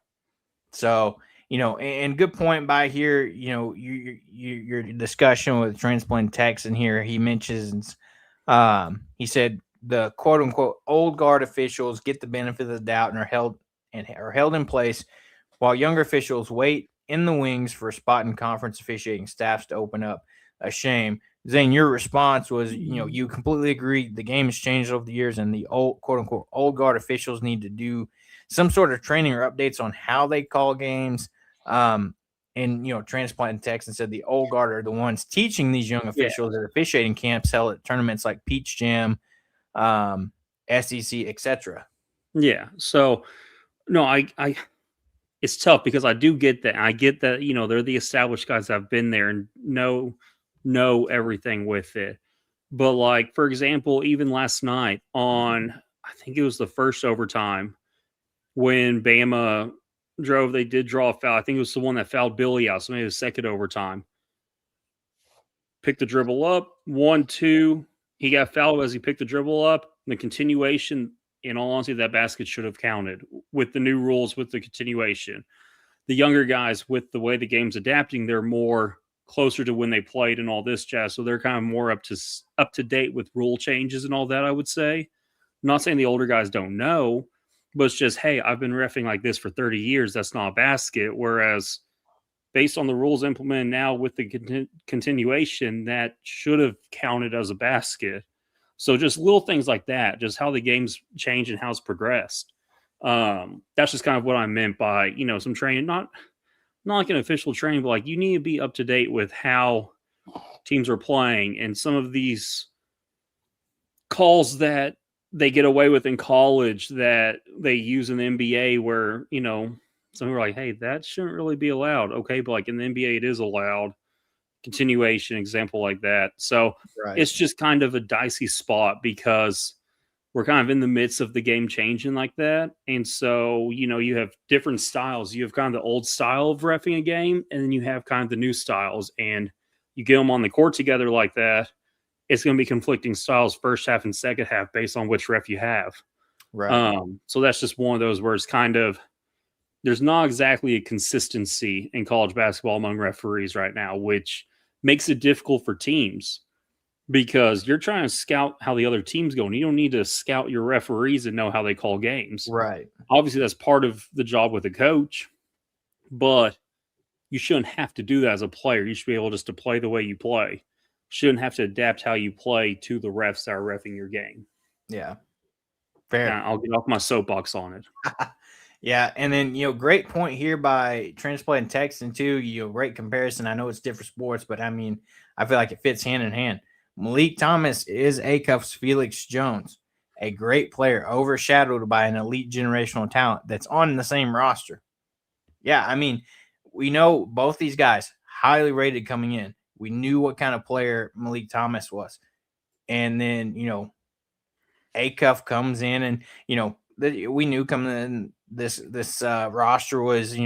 So, and good point by here, your discussion with Transplant Texan here, he mentions, he said the quote unquote old guard officials get the benefit of the doubt and are held in place while younger officials wait in the wings for spot and conference officiating staffs to open up. A shame. Zane, your response was, you completely agree. The game has changed over the years, and the old quote unquote old guard officials need to do some sort of training or updates on how they call games. And Transplant Texan said the old guard are the ones teaching these young officials at officiating camps held at tournaments like Peach Jam, SEC, etc. Yeah. So no, I it's tough because I do get that. I get that, they're the established guys that have been there and know everything with it. But like, for example, even last night on, I think it was the first overtime when Bama drove, they did draw a foul. I think it was the one that fouled Billy out. So maybe the second overtime. Picked the dribble up, 1-2. He got fouled as he picked the dribble up. The continuation, in all honesty, that basket should have counted with the new rules, with the continuation. The younger guys, with the way the game's adapting, they're more closer to when they played and all this jazz. So they're kind of more up to date with rule changes and all that, I would say. I'm not saying the older guys don't know, but it's just, hey, I've been reffing like this for 30 years. That's not a basket. Whereas based on the rules implemented now with the continuation, that should have counted as a basket. So just little things like that, just how the game's changed and how it's progressed. That's just kind of what I meant by, some training, not like an official training, but like you need to be up to date with how teams are playing and some of these calls that they get away with in college that they use in the NBA where, some people are like, hey, that shouldn't really be allowed. Okay, but like in the NBA, it is allowed. Continuation, example like that. So It's just kind of a dicey spot because we're kind of in the midst of the game changing like that. And so, you have different styles. You have kind of the old style of reffing a game, and then you have kind of the new styles. And you get them on the court together like that, it's going to be conflicting styles first half and second half based on which ref you have. Right. So that's just one of those where it's kind of, there's not exactly a consistency in college basketball among referees right now, which makes it difficult for teams because you're trying to scout how the other team's going. You don't need to scout your referees and know how they call games. Right. Obviously, that's part of the job with a coach, but you shouldn't have to do that as a player. You should be able just to play the way you play. You shouldn't have to adapt how you play to the refs that are reffing your game. Yeah. Fair. Now, I'll get off my soapbox on it. Yeah, and then great point here by Transplant Texan too. Great comparison. I know it's different sports, but I mean, I feel like it fits hand in hand. Malik Thomas is Acuff's Felix Jones, a great player overshadowed by an elite generational talent that's on the same roster. Yeah, I mean, we know both these guys highly rated coming in. We knew what kind of player Malik Thomas was, and then Acuff comes in, and we knew coming in this roster was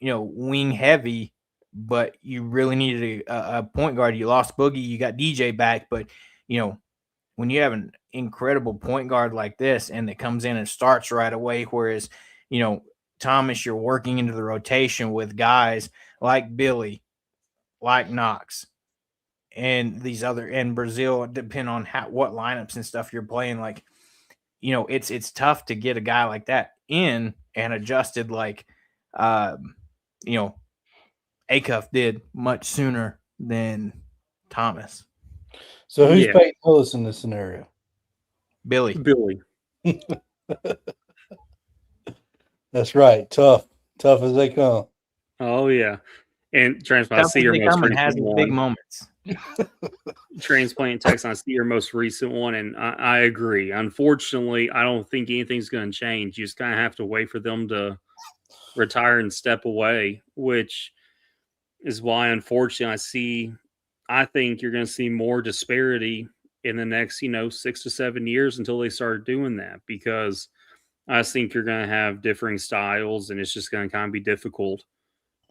wing heavy, but you really needed a point guard. You lost Boogie, you got DJ back, but when you have an incredible point guard like this and that comes in and starts right away, whereas Thomas, you're working into the rotation with guys like Billy, like Knox, and these other, and Brazil, depending on what lineups and stuff you're playing, like it's tough to get a guy like that in and adjusted like Acuff did much sooner than Thomas. So who's Peyton Hillis in this scenario? Billy. That's right. Tough as they come. Oh yeah, and Transplant, I see your most recent one. Big moments. Transplant Texan, I see your most recent one, and I agree. Unfortunately, I don't think anything's going to change. You just kind of have to wait for them to retire and step away, which is why, unfortunately, I think you're going to see more disparity in the next, 6 to 7 years until they start doing that, because I just think you're going to have differing styles and it's just going to kind of be difficult.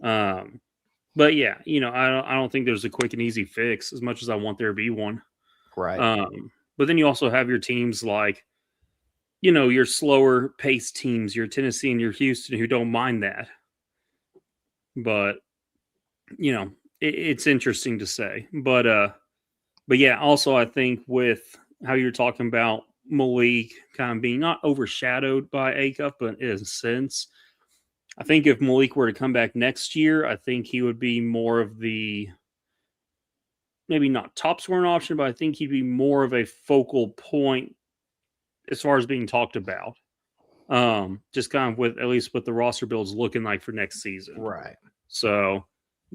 But yeah, I don't think there's a quick and easy fix as much as I want there to be one. Right. But then you also have your teams like, your slower paced teams, your Tennessee and your Houston, who don't mind that. But, it's interesting to say. But yeah, also I think with how you're talking about Malik kind of being not overshadowed by Acuff, but in a sense, I think if Malik were to come back next year, I think he would be more of the, maybe not top scoring option, but I think he'd be more of a focal point as far as being talked about. Just kind of with, at least what the roster build's looking like for next season. Right. So,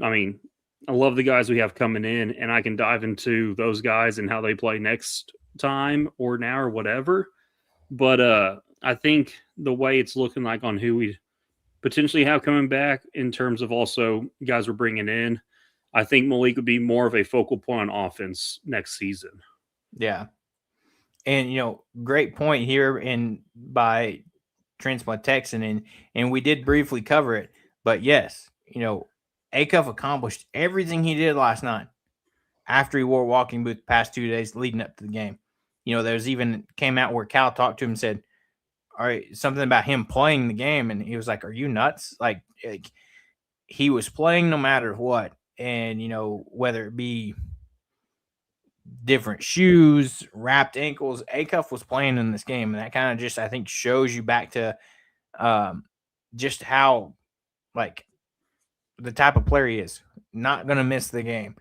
I mean, I love the guys we have coming in, and I can dive into those guys and how they play next time or now or whatever. But I think the way it's looking like on who we potentially have coming back in terms of also guys we're bringing in, I think Malik would be more of a focal point on offense next season. Yeah. And, great point here and by Transplant Texan, and we did briefly cover it. But yes, Acuff accomplished everything he did last night after he wore walking boot the past 2 days leading up to the game. There's even came out where Cal talked to him and said, all right, something about him playing the game. And he was like, are you nuts? Like he was playing no matter what. And, whether it be different shoes, wrapped ankles, Acuff was playing in this game. And that kind of just, I think, shows you back to just how, like, the type of player he is. Not going to miss the game.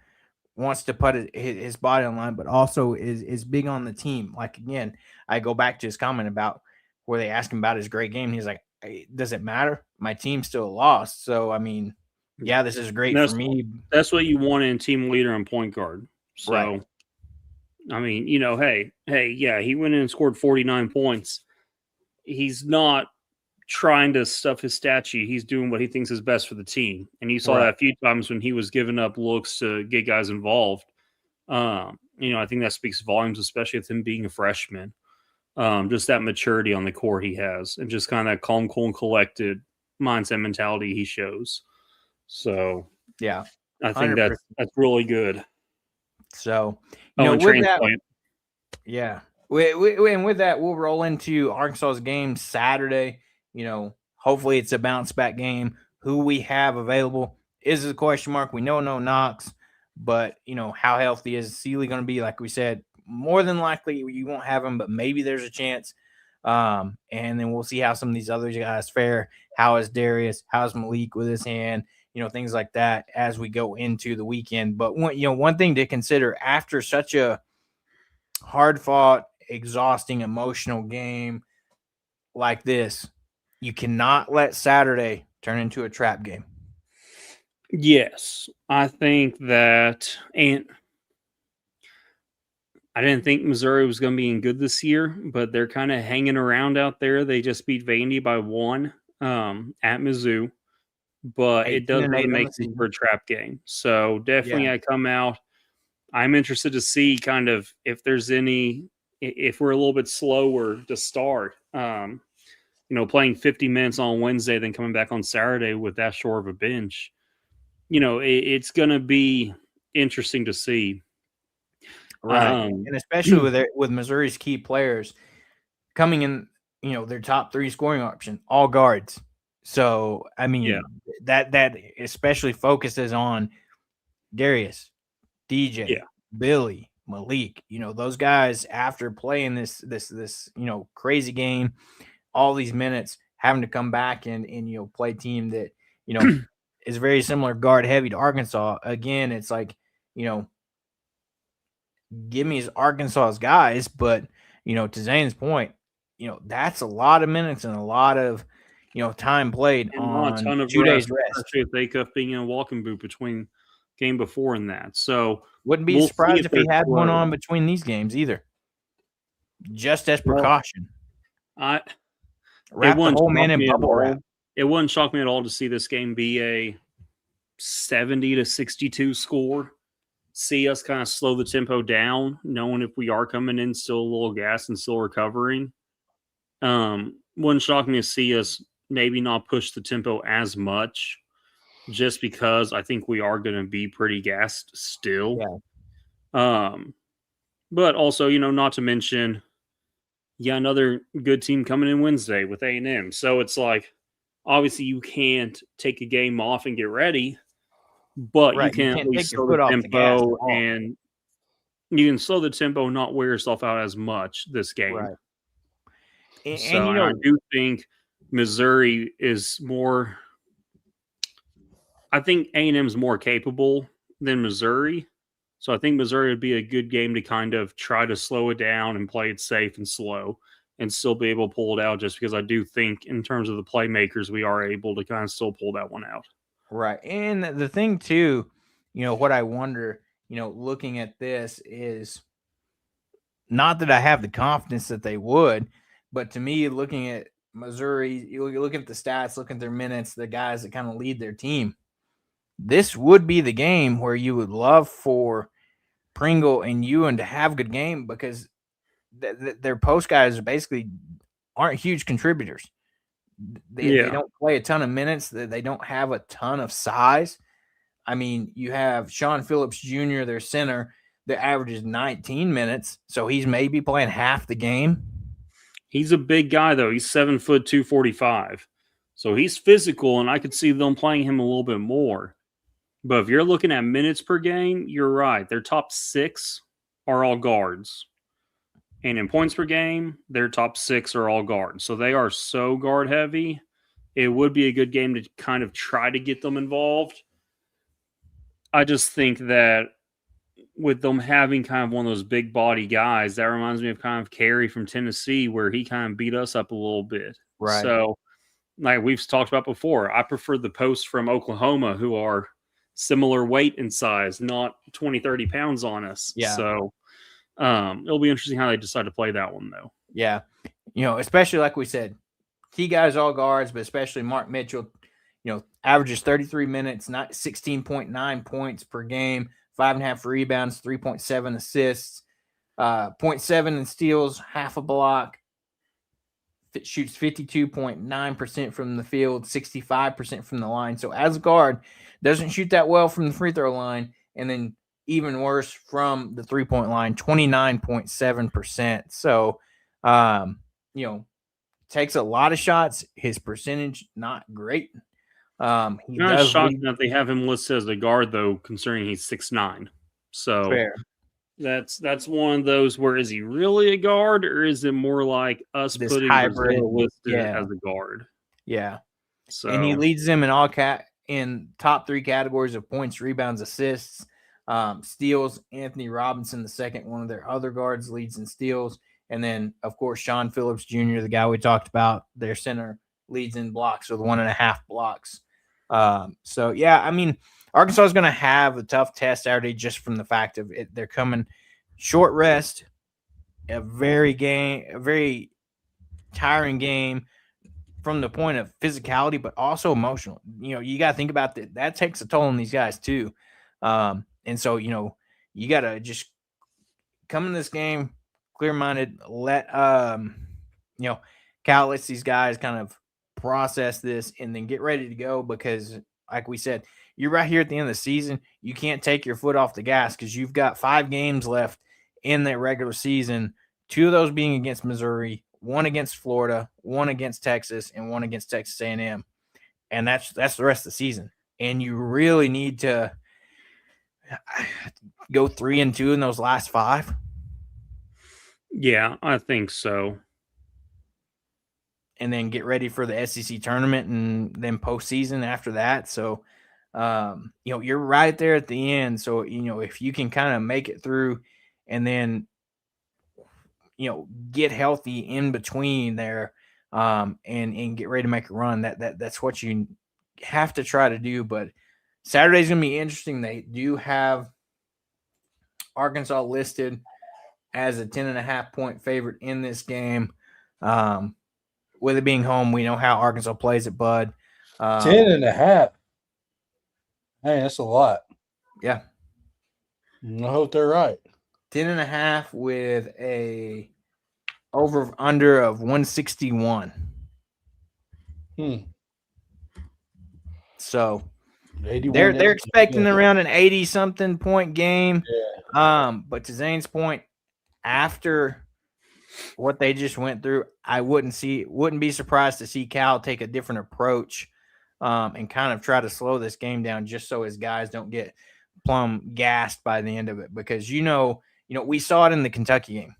Wants to put his body on line, but also is big on the team. Like, again, I go back to his comment about where they asked him about his great game. He's like, hey, does it matter? My team still lost. So, I mean, yeah, this is great for me. That's what you want in team leader and point guard. So, right. I mean, hey, yeah, he went in and scored 49 points. He's not trying to stuff his stat sheet. He's doing what he thinks is best for the team. And you saw that a few times when he was giving up looks to get guys involved. I think that speaks volumes, especially with him being a freshman. Just that maturity on the court he has, and just kind of that calm, cool, and collected mindset mentality he shows. So, yeah, I think 100%. That's really good. So, with that, yeah, and with that, we'll roll into Arkansas's game Saturday. Hopefully it's a bounce back game. Who we have available is a question mark. We know no Knox, but how healthy is Sealy going to be? Like we said, more than likely you won't have him, but maybe there's a chance. And then we'll see how some of these other guys fare. How is Darius? How's Malik with his hand? Things like that as we go into the weekend. But one thing to consider after such a hard-fought, exhausting, emotional game like this, you cannot let Saturday turn into a trap game. Yes, I think that, and I didn't think Missouri was going to be good this year, but they're kind of hanging around out there. They just beat Vandy by 1 at Mizzou, but it doesn't make it for a trap game. So definitely I come out. I'm interested to see kind of if there's if we're a little bit slower to start, playing 50 minutes on Wednesday, then coming back on Saturday with that short of a bench, it's going to be interesting to see. Right. And especially with Missouri's key players coming in, their top 3 scoring option, all guards. So, I mean, that especially focuses on Darius, DJ, Billy, Malik, those guys after playing this crazy game, all these minutes, having to come back and play a team that, is very similar guard heavy to Arkansas. Again, it's like, give me Arkansas's guys, but, to Zane's point, that's a lot of minutes and a lot of, time played and on a ton of 2 days rest. Especially with Acuff being in a walking boot between game before and that. So wouldn't be surprised if he had one on between these games either. Just as precaution. Wrap the whole man in bubble wrap. It wouldn't shock me at all to see this game be a 70-62 score. see us kind of slow the tempo down, knowing if we are coming in still a little gas and still recovering. Wouldn't shock me to see us maybe not push the tempo as much, just because I think we are going to be pretty gassed still. Yeah. But also, not to mention, another good team coming in Wednesday with A&M. So it's like, obviously you can't take a game off and get ready, but you Right. You can at can't least take your slow foot the off the gas tempo, at all. and you can slow the tempo and not wear yourself out as much this game. Right. And you know, I do think Missouri is more. I think A&M is more capable than Missouri. So I think Missouri would be a good game to kind of try to slow it down and play it safe and slow and still be able to pull it out, just because I do think in terms of the playmakers, we are able to kind of still pull that one out. Right. And the thing too, what I wonder, looking at this is not that I have the confidence that they would, but to me, looking at Missouri, you look at the stats, look at their minutes, the guys that kind of lead their team. This would be the game where you would love for Pringle and Ewan to have a good game, because their post guys basically aren't huge contributors. They don't play a ton of minutes. They don't have a ton of size. I mean, you have Sean Phillips Jr., their center, that averages 19 minutes, so he's maybe playing half the game. He's a big guy, though. He's 7 foot 245. So he's physical, and I could see them playing him a little bit more. But if you're looking at minutes per game, you're right. Their top 6 are all guards. And in points per game, their top 6 are all guards. So they are so guard heavy. It would be a good game to kind of try to get them involved. I just think that with them having kind of one of those big body guys, that reminds me of kind of Carey from Tennessee, where he kind of beat us up a little bit. Right. So, like we've talked about before, I prefer the posts from Oklahoma, who are similar weight and size, not 20, 30 pounds on us. Yeah. So it'll be interesting how they decide to play that one, though. Yeah. Especially like we said, key guys, all guards, but especially Mark Mitchell, averages 33 minutes, not 16.9 points per game, 5.5 rebounds, 3.7 assists, 0.7 in steals, half a block. It shoots 52.9% from the field, 65% from the line. So as a guard, doesn't shoot that well from the free throw line, and then even worse from the 3-point line, 29.7%. So, takes a lot of shots. His percentage not great. He not shocking that they have him listed as a guard, though, considering he's 6'9". So fair. That's one of those where, is he really a guard, or is it more like us This putting hybrid listed as a guard? Yeah. So, and he leads them in in top 3 categories of points, rebounds, assists, steals. Anthony Robinson, the second one of their other guards, leads in steals. And then, of course, Sean Phillips Jr., the guy we talked about, their center, leads in blocks with 1.5 blocks. So, yeah, I mean, Arkansas is going to have a tough test Saturday just from the fact of it. They're coming short rest, a very tiring game from the point of physicality, but also emotional. You got to think about that. That takes a toll on these guys too. And so, you got to just come in this game clear-minded, let, Cal lets these guys kind of process this and then get ready to go, because like we said, you're right here at the end of the season. You can't take your foot off the gas, because you've got 5 games left in the regular season, 2 of those being against Missouri, 1 against Florida, 1 against Texas, and 1 against Texas A&M. And that's the rest of the season. And you really need to go 3-2 in those last 5. Yeah, I think so. And then get ready for the SEC tournament and then postseason after that. So, you're right there at the end. So, if you can kind of make it through and then, get healthy in between there, and get ready to make a run, that's what you have to try to do. But Saturday's going to be interesting. They do have Arkansas listed as a 10.5 point favorite in this game. With it being home, we know how Arkansas plays at Bud. 10.5. Hey, that's a lot. Yeah. I hope they're right. 10.5 with a over under of 161. So 81. they're expecting yeah. around an 80 something point game. Yeah. But to Zane's point, after what they just went through, I wouldn't be surprised to see Cal take a different approach and kind of try to slow this game down just so his guys don't get plumb gassed by the end of it. Because we saw it in the Kentucky game.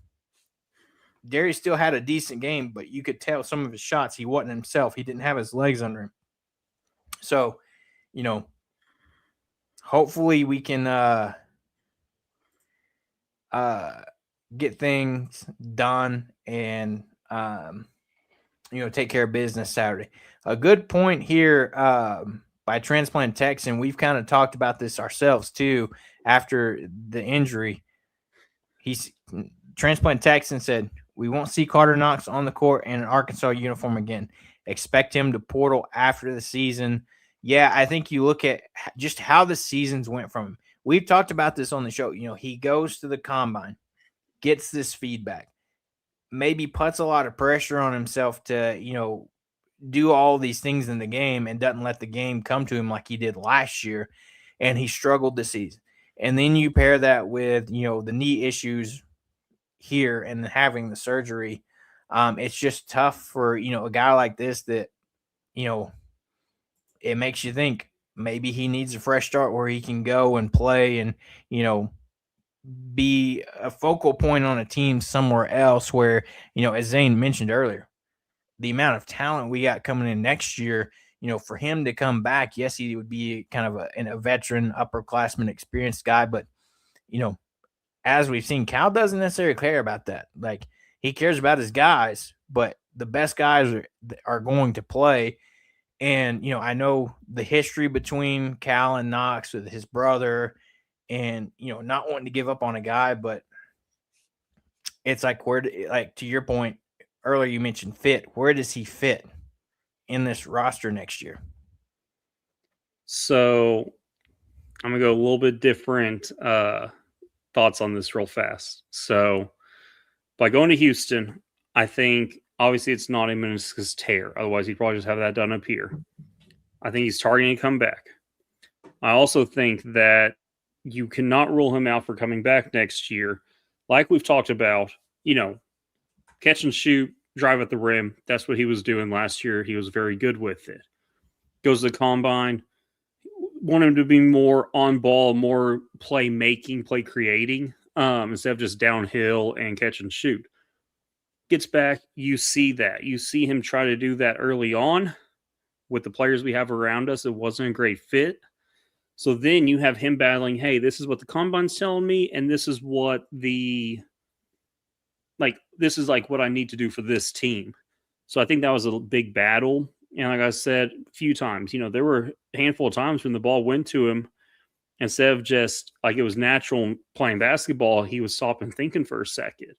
Darius still had a decent game, but you could tell some of his shots he wasn't himself. He didn't have his legs under him. So, hopefully we can get things done and take care of business Saturday. A good point here by Transplant Texan. We've kind of talked about this ourselves too after the injury. Transplant Texan said, "We won't see Carter Knox on the court in an Arkansas uniform again. Expect him to portal after the season." Yeah, I think you look at just how the seasons went from him. We've talked about this on the show. He goes to the combine, gets this feedback, maybe puts a lot of pressure on himself to, do all these things in the game and doesn't let the game come to him like he did last year. And he struggled this season. And then you pair that with, the knee issues here and having the surgery. It's just tough for, a guy like this that, it makes you think maybe he needs a fresh start where he can go and play and, be a focal point on a team somewhere else where, as Zane mentioned earlier, the amount of talent we got coming in next year, for him to come back, yes, he would be kind of a veteran, upperclassman, experienced guy. But, as we've seen, Cal doesn't necessarily care about that. Like, he cares about his guys, but the best guys are going to play. And, I know the history between Cal and Knox with his brother and, not wanting to give up on a guy, but it's like, to your point earlier, you mentioned fit. Where does he fit in this roster next year? So I'm going to go a little bit different thoughts on this real fast. So by going to Houston, I think obviously it's not a meniscus tear. Otherwise, he'd probably just have that done up here. I think he's targeting to come back. I also think that you cannot rule him out for coming back next year. Like we've talked about, catch and shoot, drive at the rim. That's what he was doing last year. He was very good with it. Goes to the combine. Want him to be more on ball, more play making, play creating, instead of just downhill and catch and shoot. Gets back, you see that. You see him try to do that early on with the players we have around us. It wasn't a great fit. So then you have him battling, hey, this is what the combine's telling me, and this is what what I need to do for this team. So I think that was a big battle. And like I said a few times, there were a handful of times when the ball went to him, instead of just like it was natural playing basketball, he was stopping thinking for a second.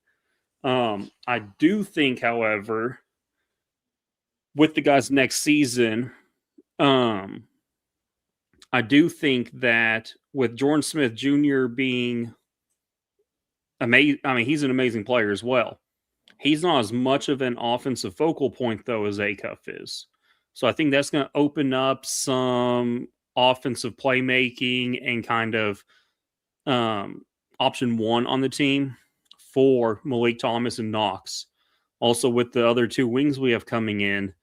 I do think, however, with the guys next season, I do think that with Jordan Smith Jr. being amazing, he's an amazing player as well. He's not as much of an offensive focal point, though, as Acuff is. So I think that's going to open up some offensive playmaking and kind of option one on the team for Malik Thomas and Knox. Also, with the other two wings we have coming in,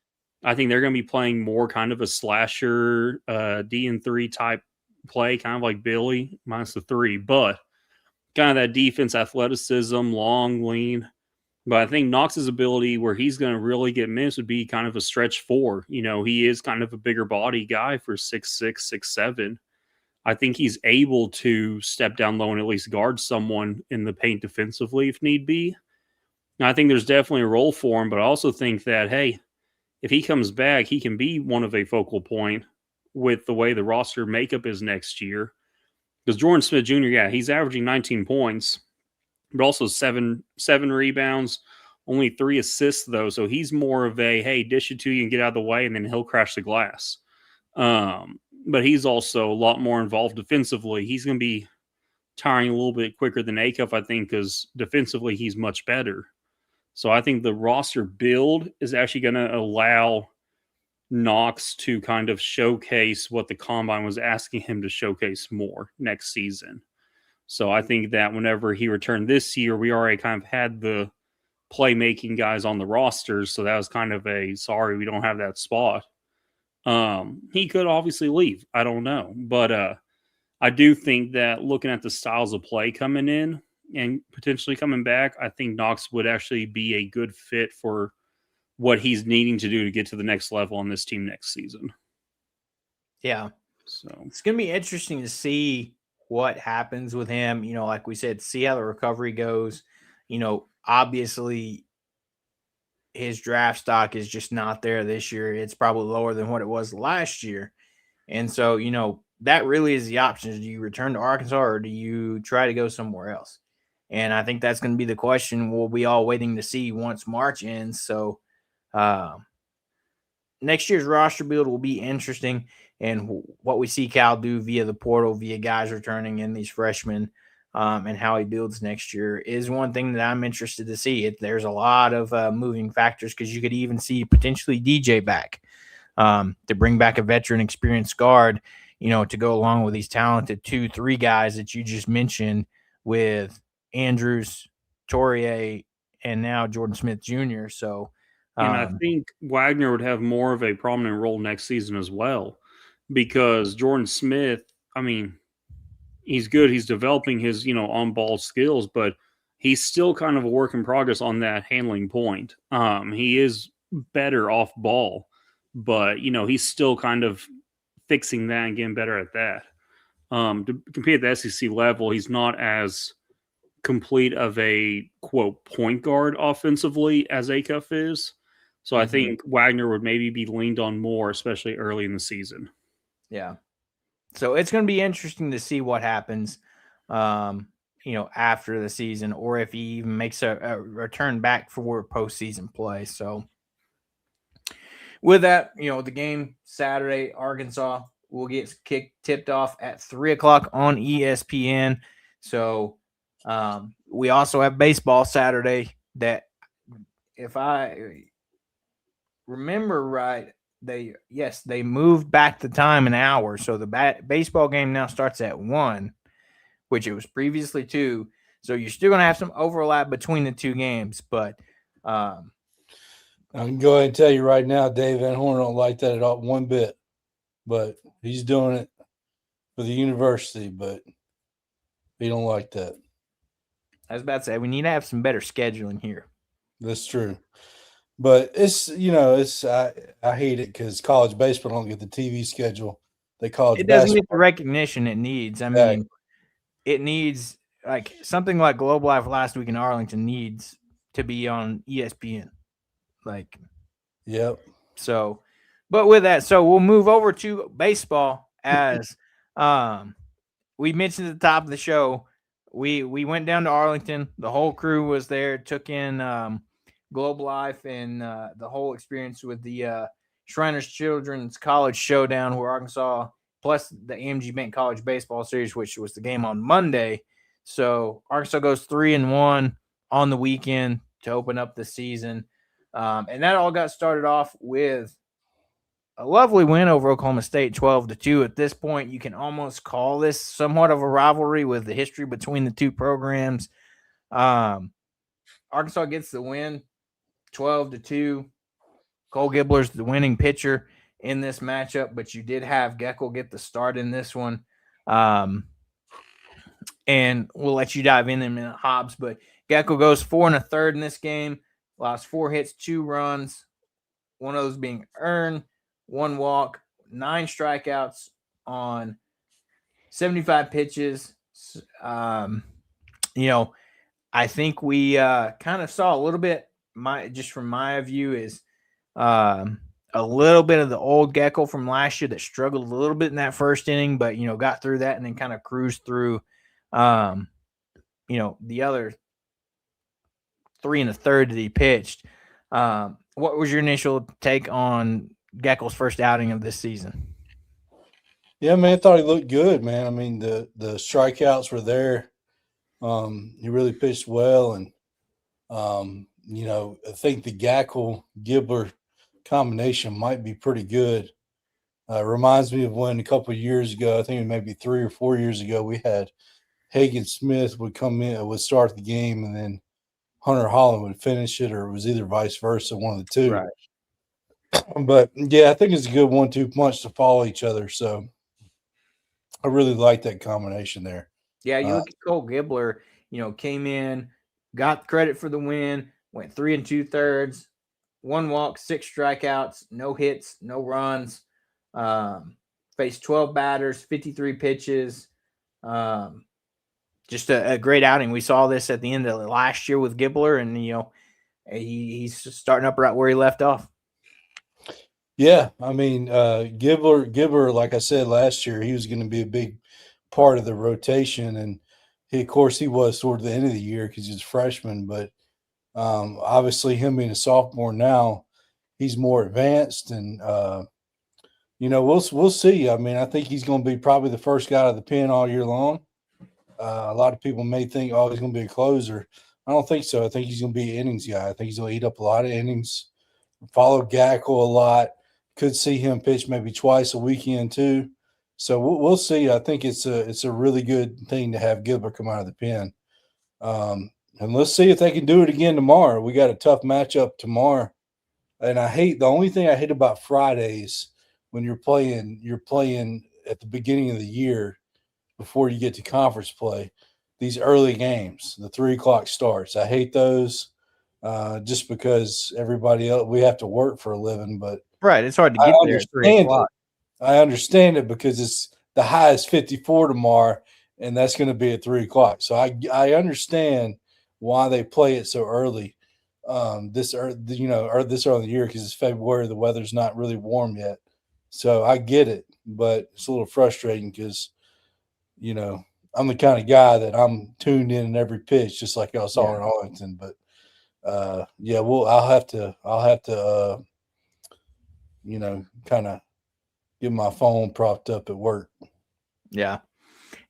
I think they're going to be playing more kind of a slasher D&3 type play, kind of like Billy, minus the 3, but kind of that defense, athleticism, long, lean. But I think Knox's ability where he's going to really get minutes would be kind of a stretch 4. He is kind of a bigger body guy for 6'6", 6'7". I think he's able to step down low and at least guard someone in the paint defensively if need be. Now, I think there's definitely a role for him, but I also think that, hey, if he comes back, he can be one of a focal point with the way the roster makeup is next year. Because Jordan Smith Jr., yeah, he's averaging 19 points, but also seven rebounds, only 3 assists, though. So he's more of a, hey, dish it to you and get out of the way, and then he'll crash the glass. But he's also a lot more involved defensively. He's going to be tiring a little bit quicker than Acuff, I think, because defensively he's much better. So I think the roster build is actually going to allow Knox to kind of showcase what the combine was asking him to showcase more next season. So I think that whenever he returned this year, we already kind of had the playmaking guys on the rosters. So that was kind of a sorry, we don't have that spot. He could obviously leave. I don't know. But I do think that looking at the styles of play coming in and potentially coming back, I think Knox would actually be a good fit for what he's needing to do to get to the next level on this team next season. Yeah. So it's going to be interesting to see what happens with him. You know, like we said, see how the recovery goes. You know, obviously his draft stock is just not there this year. It's probably lower than what it was last year. And so, you know, that really is the option. Do you return to Arkansas or do you try to go somewhere else? And I think that's going to be the question we'll be all waiting to see once March ends. So next year's roster build will be interesting. And what we see Cal do via the portal, via guys returning in these freshmen, and how he builds next year is one thing that I'm interested to see. There's a lot of moving factors because you could even see potentially DJ back to bring back a veteran experienced guard, you know, to go along with these talented 2-3 guys that you just mentioned with Andrews, Torrier, and now Jordan Smith Jr. So, and I think Wagner would have more of a prominent role next season as well, because Jordan Smith, I mean, he's good. He's developing his, you know, on-ball skills, but he's still kind of a work in progress on that handling point. He is better off ball, but, you know, he's still kind of fixing that and getting better at that. To compete at the SEC level, he's not as complete of a, quote, point guard offensively as Acuff is. So I think Wagner would maybe be leaned on more, especially early in the season. Yeah. So it's going to be interesting to see what happens, you know, after the season, or if he even makes a return back for postseason play. So with that, you know, the game Saturday, Arkansas will get tipped off at 3:00 on ESPN. So we also have baseball Saturday that, if I remember right, they moved back the time an hour. So the baseball game now starts at 1, which it was previously 2. So you're still going to have some overlap between the two games. But I can go ahead and tell you right now, Dave Van Horn don't like that at all, one bit. But he's doing it for the university, but he don't like that. I was about to say, we need to have some better scheduling here. That's true. But it's, you know, it's I hate it because college baseball don't get the TV schedule. They college it doesn't basketball. get the recognition it needs. I mean, it needs, like, something like Globe Life last week in Arlington needs to be on ESPN. Like, yep. So, but with that, so we'll move over to baseball. As we mentioned at the top of the show, we went down to Arlington. The whole crew was there, took in Globe Life and the whole experience with the Shriners Children's College Showdown, where Arkansas, plus the AMG Bank College Baseball Series, which was the game on Monday. So Arkansas goes 3-1 on the weekend to open up the season. And that all got started off with a lovely win over Oklahoma State, 12-2. At this point, you can almost call this somewhat of a rivalry with the history between the two programs. Arkansas gets the win, 12-2. Cole Gibbler's the winning pitcher in this matchup, but you did have Geckel get the start in this one. And we'll let you dive in a minute, Hobbs. But Geckel goes 4 1/3 in this game, lost 4 hits, 2 runs, one of those being earned, 1 walk, 9 strikeouts on 75 pitches. You know, I think we kind of saw a little bit, just from my view, is a little bit of the old Geckel from last year that struggled a little bit in that first inning, but, you know, got through that and then kind of cruised through, you know, the other 3 1/3 that he pitched. What was your initial take on Geckel's first outing of this season? Yeah, man, I thought he looked good, man. I mean, the strikeouts were there. He really pitched well, and I think the Gackle Gibbler combination might be pretty good. Reminds me of when a couple of years ago, I think maybe 3 or 4 years ago, we had Hagen Smith would come in, would start the game, and then Hunter Holland would finish it, or it was either vice versa, one of the two. Right. But yeah, I think it's a good 1-2 punch to follow each other. So I really like that combination there. Yeah, you look at Cole Gibbler, came in, got credit for the win, went 3 2/3, 1 walk, 6 strikeouts, no hits, no runs, faced 12 batters, 53 pitches. Just a great outing. We saw this at the end of last year with Gibbler, and he's starting up right where he left off. Yeah, I mean, Gibbler, like I said last year, he was going to be a big part of the rotation, and of course, he was toward the end of the year because he's a freshman. But obviously, him being a sophomore now, he's more advanced, and we'll see. I mean, I think he's going to be probably the first guy out of the pen all year long. A lot of people may think, oh, he's going to be a closer. I don't think so. I think he's going to be an innings guy. I think he's going to eat up a lot of innings. Follow Gackle a lot. Could see him pitch maybe twice a weekend too. So we'll see. I think it's a really good thing to have Gibbler come out of the pen. And let's see if they can do it again tomorrow. We got a tough matchup tomorrow. And the only thing I hate about Fridays when you're playing at the beginning of the year before you get to conference play, these early games, the 3:00 starts. I hate those just because everybody else, we have to work for a living, but right, it's hard to get there at 3:00. I understand it because it's the high is 54 tomorrow, and that's going to be at 3:00. So I understand why they play it so early. This early in the year because it's February, the weather's not really warm yet. So I get it, but it's a little frustrating because I'm the kind of guy that I'm tuned in every pitch, just like y'all saw in Arlington. But I'll have to kind of get my phone propped up at work. Yeah.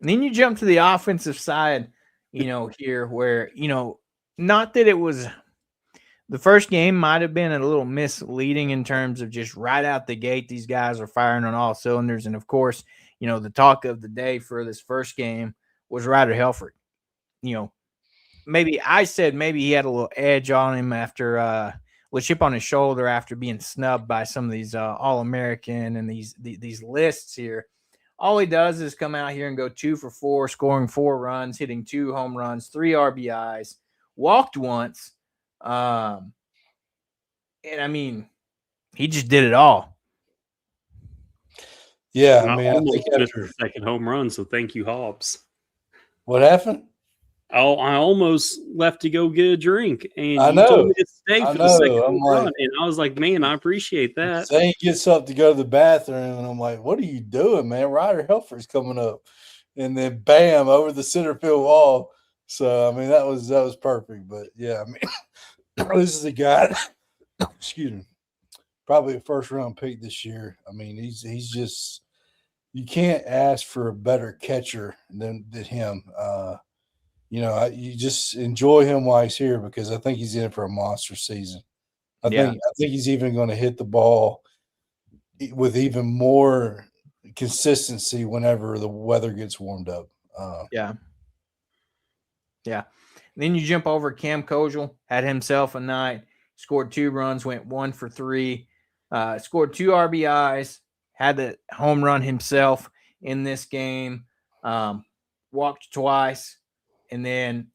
And then you jump to the offensive side, here where, not that it was the first game might have been a little misleading in terms of just right out the gate, these guys are firing on all cylinders. And of course, the talk of the day for this first game was Ryder Helfrich. Maybe I said maybe he had a little edge on him after with chip on his shoulder after being snubbed by some of these All-American and these lists here. All he does is come out here and go 2 for 4, scoring 4 runs, hitting 2 home runs, 3 RBIs, walked once. And I mean, he just did it all. Yeah, and I mean, I almost missed the second home run, so thank you, Hobbs. What happened? I almost left to go get a drink, and you told me to stay for the second home run, and I was like, man, I appreciate that. Zane gets up to go to the bathroom, and I'm like, what are you doing, man? Ryder Helfrich's coming up. And then bam, over the center field wall. So, I mean, that was perfect. But, yeah, I mean, this is a guy, excuse me, probably a first-round pick this year. I mean, he's just – you can't ask for a better catcher than him. You just enjoy him while he's here because I think he's in for a monster season. I think he's even going to hit the ball with even more consistency whenever the weather gets warmed up. Yeah. And then you jump over Cam Kogel, had himself a night, scored 2 runs, went 1 for 3, scored 2 RBIs, had the home run himself in this game, walked twice. And then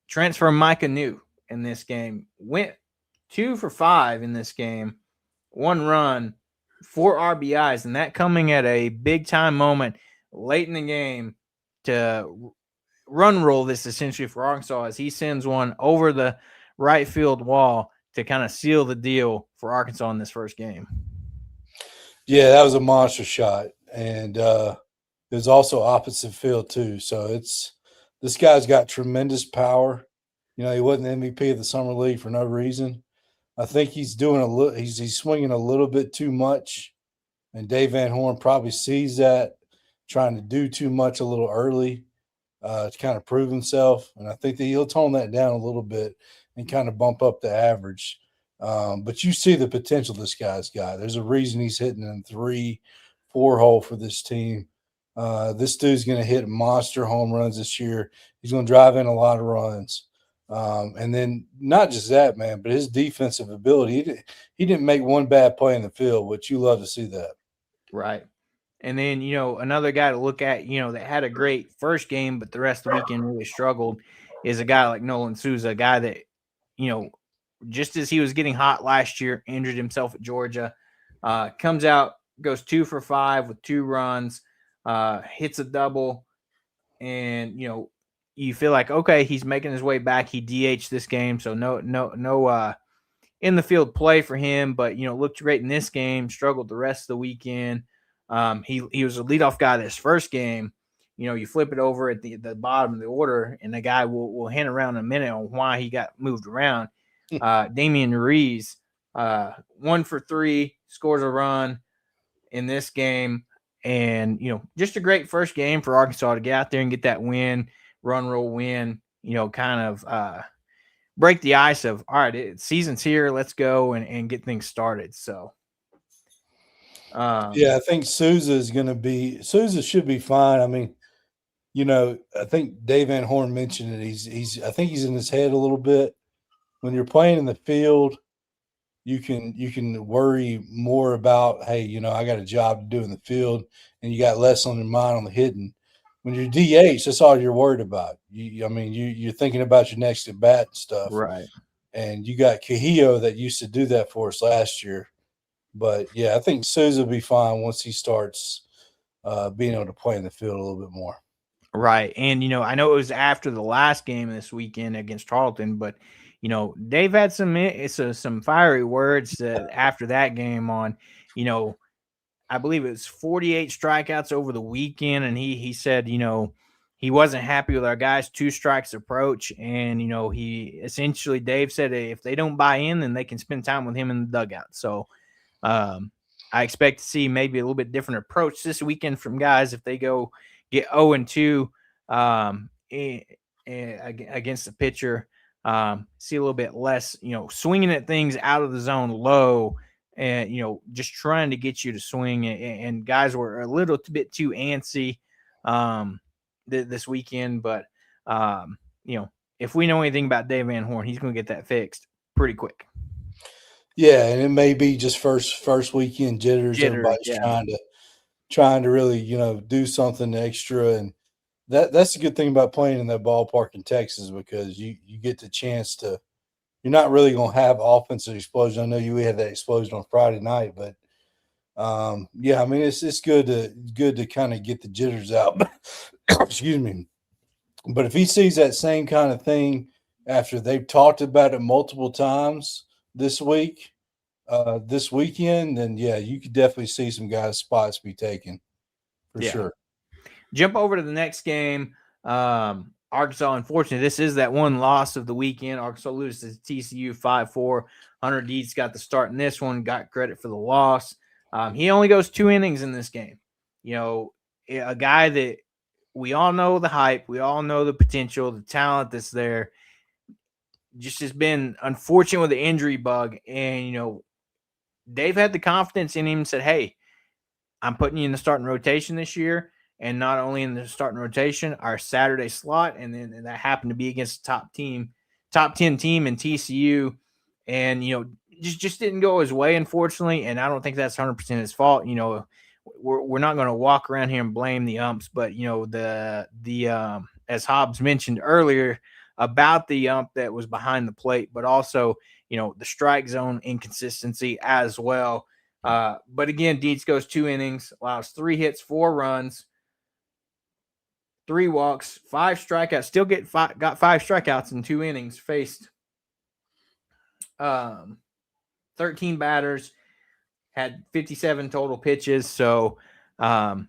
transfer Micah New in this game. Went 2 for 5 in this game. 1 run, 4 RBIs. And that coming at a big-time moment late in the game to run roll this essentially for Arkansas as he sends one over the right field wall to kind of seal the deal for Arkansas in this first game. Yeah, that was a monster shot. And it was also opposite field too. So this guy's got tremendous power. He wasn't MVP of the summer league for no reason. I think he's doing he's swinging a little bit too much, and Dave Van Horn probably sees that. trying to do too much a little early to kind of prove himself. And I think that he'll tone that down a little bit and kind of bump up the average. But you see the potential this guy's got. There's a reason he's hitting in 3-4 hole for this team. This dude's going to hit monster home runs this year. He's going to drive in a lot of runs. And then not just that, man, but his defensive ability. He didn't make one bad play in the field, which you love to see that. Right. And then, another guy to look at, that had a great first game, but the rest of the weekend really struggled is a guy like Nolan Souza, a guy that, just as he was getting hot last year, injured himself at Georgia, comes out, goes 2 for 5 with 2 runs, hits a double, and, you feel like, okay, he's making his way back. He DH'd this game, so no in the field play for him, but, looked great in this game, struggled the rest of the weekend. He was a leadoff guy this first game. You flip it over at the bottom of the order, and the guy will hint around in a minute on why he got moved around. Damian Ruiz, 1 for 3, scores a run in this game. And, just a great first game for Arkansas to get out there and get that win, run, roll, win, kind of break the ice of, all right, season's here, let's go and get things started. So, I think Souza should be fine. I mean, I think Dave Van Horn mentioned it. I think he's in his head a little bit. When you're playing in the field, you can worry more about, hey, I got a job to do in the field, and you got less on your mind on the hitting. When you're DH, that's all you're worried about. You're thinking about your next at bat and stuff. Right. And you got Cahillo that used to do that for us last year. But, yeah, I think Souza will be fine once he starts being able to play in the field a little bit more. Right. And, I know it was after the last game this weekend against Tarleton, but, Dave had some fiery words after that game on, I believe it was 48 strikeouts over the weekend. And he said, he wasn't happy with our guys' 2 strikes approach. And, Dave said, if they don't buy in, then they can spend time with him in the dugout. So, I expect to see maybe a little bit different approach this weekend from guys if they go get 0-2 against the pitcher. See a little bit less, swinging at things out of the zone low and, just trying to get you to swing. And guys were a little bit too antsy this weekend. But, if we know anything about Dave Van Horn, he's going to get that fixed pretty quick. Yeah, and it may be just first weekend jitters. Everybody's trying to really, do something extra. And that's the good thing about playing in that ballpark in Texas, because you get the chance to – you're not really going to have offensive explosion. I know we had that explosion on Friday night, but, it's good to kind of get the jitters out. Excuse me. But if he sees that same kind of thing after they've talked about it multiple times this weekend, then, you could definitely see some guys' spots be taken for sure. Jump over to the next game. Arkansas, unfortunately, this is that one loss of the weekend. Arkansas loses to TCU 5-4. Hunter Deeds got the start in this one, got credit for the loss. He only goes 2 innings in this game. A guy that we all know the hype, we all know the potential, the talent that's there, just has been unfortunate with the injury bug. And, Dave had the confidence in him and said, hey, I'm putting you in the starting rotation this year. And not only in the starting rotation, our Saturday slot, and then that happened to be against the top 10 team in TCU, and just didn't go his way, unfortunately. And I don't think that's 100% his fault. We're not going to walk around here and blame the umps, but as Hobbs mentioned earlier about the ump that was behind the plate, but also the strike zone inconsistency as well. But again, Deeds goes 2 innings, allows 3 hits, 4 runs, 3 walks, 5 strikeouts, still got 5 strikeouts in 2 innings, faced 13 batters, had 57 total pitches. So, and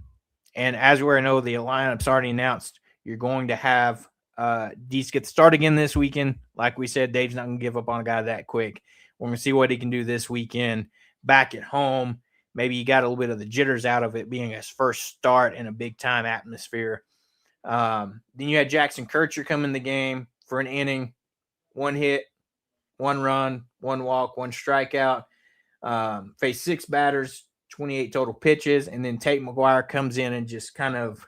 as we know, the lineup's already announced. You're going to have Deets get the start again this weekend. Like we said, Dave's not going to give up on a guy that quick. We're going to see what he can do this weekend back at home. maybe he got a little bit of the jitters out of it being his first start in a big-time atmosphere. Then you had Jackson Kircher come in the game for an inning, 1 hit, 1 run, 1 walk, 1 strikeout. Faced 6 batters, 28 total pitches, and then Tate McGuire comes in and just kind of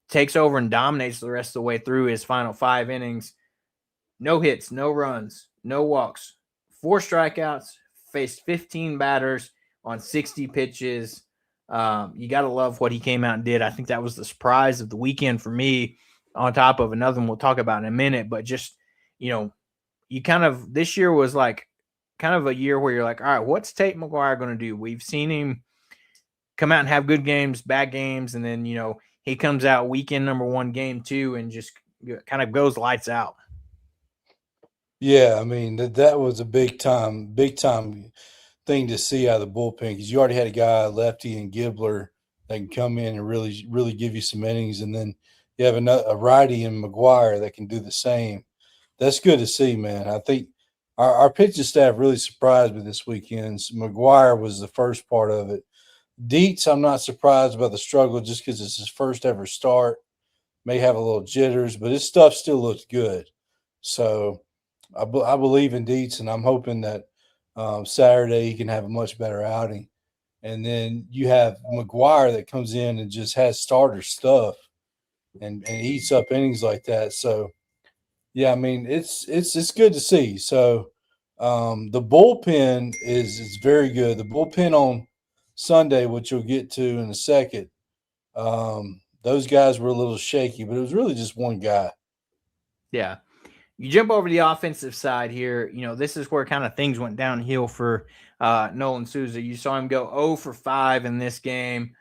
takes over and dominates the rest of the way through his final 5 innings. No hits, no runs, no walks, 4 strikeouts, faced 15 batters on 60 pitches. You got to love what he came out and did. I think that was the surprise of the weekend for me, on top of another one we'll talk about in a minute. But just, you kind of, this year was like kind of a year where you're like, all right, what's Tate McGuire going to do? We've seen him come out and have good games, bad games, and then, he comes out weekend number 1, game 2, and just kind of goes lights out. Yeah, I mean, that was a big time thing to see out of the bullpen, because you already had a guy, lefty and Gibbler, that can come in and really give you some innings, and then you have a righty in McGuire that can do the same. That's good to see, man. I think our pitching staff really surprised me this weekend. McGuire was the first part of it. Dietz, I'm not surprised about the struggle just because it's his first ever start. May have a little jitters, but his stuff still looks good. So I believe in Dietz, and I'm hoping that Saturday he can have a much better outing. And then you have McGuire that comes in and just has starter stuff and eats up innings like that. So, yeah, I mean, it's good to see. So the bullpen is very good. The bullpen on Sunday, which you'll get to in a second, those guys were a little shaky, but it was really just one guy. Yeah. You jump over the offensive side here. This is where kind of things went downhill for Nolan Souza. You saw him go 0 for 5 in this game,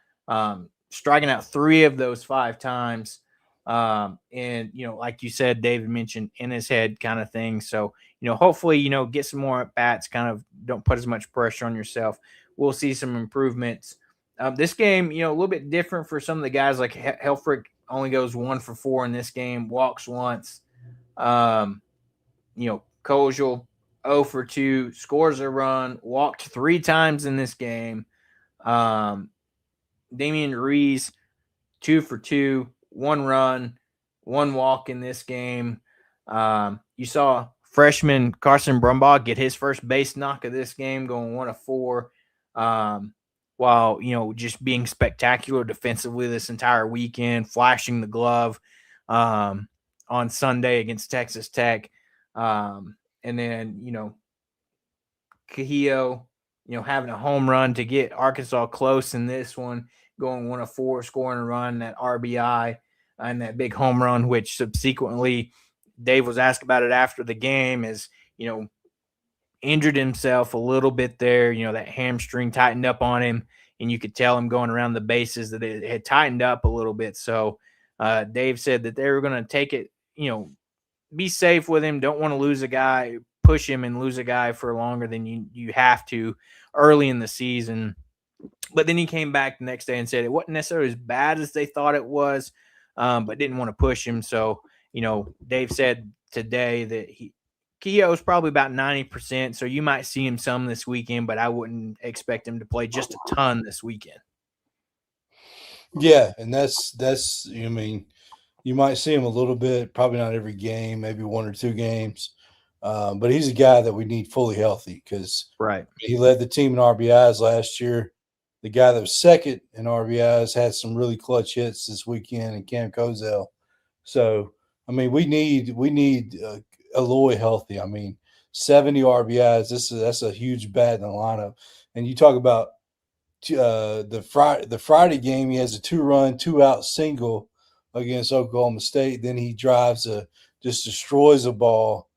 striking out 3 of those 5 times. And, like you said, David mentioned, in his head kind of thing. So, hopefully, get some more at bats, kind of don't put as much pressure on yourself. We'll see some improvements. This game, a little bit different for some of the guys. Like Helfrich only goes 1 for 4 in this game, walks once. Kozel 0 for 2, scores a run, walked 3 times in this game. Damian Ruiz 2 for 2, 1 run, 1 walk in this game. You saw freshman Carson Brumbaugh get his first base knock of this game, going 1 of 4. While, just being spectacular defensively this entire weekend, flashing the glove on Sunday against Texas Tech. And then, Cahillo, having a home run to get Arkansas close in this one, going 1 of 4, scoring a run, that RBI, and that big home run, which subsequently Dave was asked about it after the game, is, injured himself a little bit there. That hamstring tightened up on him, and you could tell him going around the bases that it had tightened up a little bit. So Dave said that they were going to take it, be safe with him. Don't want to lose a guy, push him and lose a guy for longer than you have to early in the season. But then he came back the next day and said it wasn't necessarily as bad as they thought it was, but didn't want to push him. So, Dave said today that Keogh is probably about 90%, so you might see him some this weekend, but I wouldn't expect him to play just a ton this weekend. Yeah, and that's I mean, you might see him a little bit, probably not every game, maybe 1 or 2 games. But he's a guy that we need fully healthy, because he led the team in RBIs last year. The guy that was second in RBIs had some really clutch hits this weekend, and Cam Kozel. So, I mean, we need Eloy healthy. I mean, 70 RBIs. That's a huge bat in the lineup. And you talk about the Friday game, he has a 2-run, 2-out single against Oklahoma State. Then he drives just destroys a ball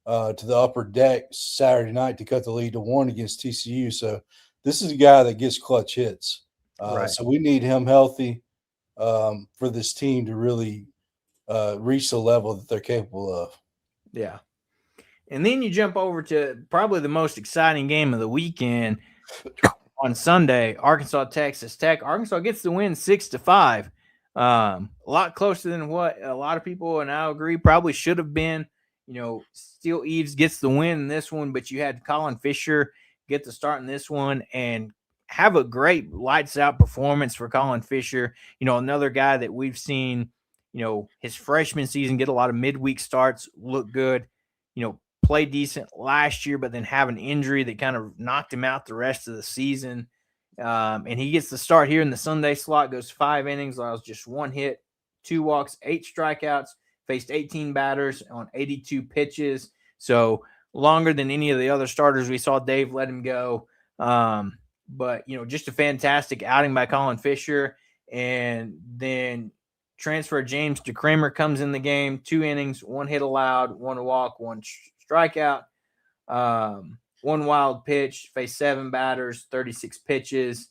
to the upper deck Saturday night to cut the lead to 1 against TCU. So this is a guy that gets clutch hits. So we need him healthy for this team to really reach the level that they're capable of. Yeah. And then you jump over to probably the most exciting game of the weekend on Sunday, Arkansas, Texas Tech. Arkansas gets the win 6-5. A lot closer than what a lot of people, and I agree, probably should have been. Steele Eves gets the win in this one, but you had Colin Fisher get the start in this one, and have a great lights out performance for Colin Fisher. Another guy that we've seen, his freshman season get a lot of midweek starts, look good, play decent last year, but then have an injury that kind of knocked him out the rest of the season. And he gets the start here in the Sunday slot, goes 5 innings, allows just 1 hit, 2 walks, 8 strikeouts, faced 18 batters on 82 pitches. So longer than any of the other starters we saw. Dave let him go. But, just a fantastic outing by Colin Fisher. And then transfer James DeCramer comes in the game, 2 innings, 1 hit allowed, 1 walk, 1 strikeout, 1 wild pitch, faced 7 batters, 36 pitches.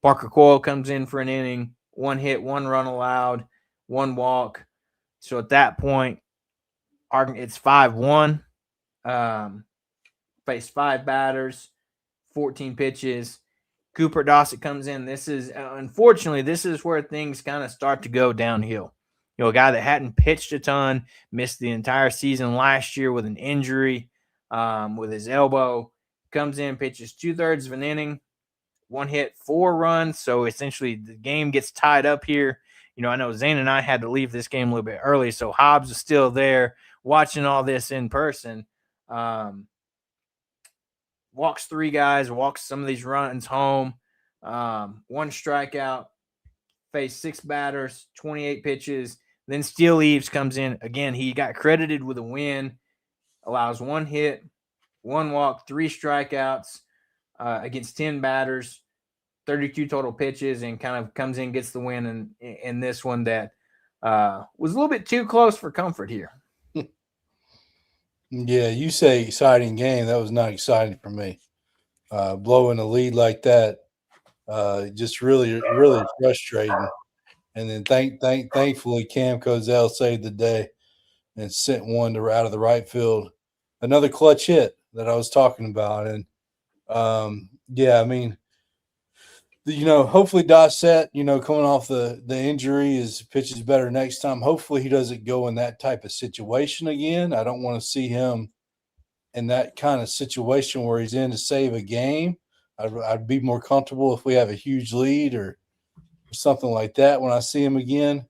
Parker Coyle comes in for an inning, 1 hit, 1 run allowed, 1 walk. So at that point, it's 5-1. Faced 5 batters, 14 pitches. Cooper Dossett comes in. Unfortunately, this is where things kind of start to go downhill. A guy that hadn't pitched a ton, missed the entire season last year with an injury with his elbow, comes in, pitches 2/3 of an inning, 1 hit, 4 runs. So essentially the game gets tied up here. I know Zane and I had to leave this game a little bit early, so Hobbs is still there watching all this in person. Walks 3 guys, walks some of these runs home. 1 strikeout, faced 6 batters, 28 pitches. Then Steele Eves comes in. Again, he got credited with a win, allows 1 hit, 1 walk, 3 strikeouts against 10 batters, 32 total pitches, and kind of comes in, gets the win in this one that was a little bit too close for comfort here. Yeah, you say exciting game. That was not exciting for me. Blowing a lead like that, just really, really frustrating. And then thankfully, Cam Cozell saved the day and sent one out of the right field. Another clutch hit that I was talking about. And, I mean, hopefully Dossett, coming off the injury, pitches better next time. Hopefully he doesn't go in that type of situation again. I don't want to see him in that kind of situation where he's in to save a game. I'd be more comfortable if we have a huge lead or something like that when I see him again,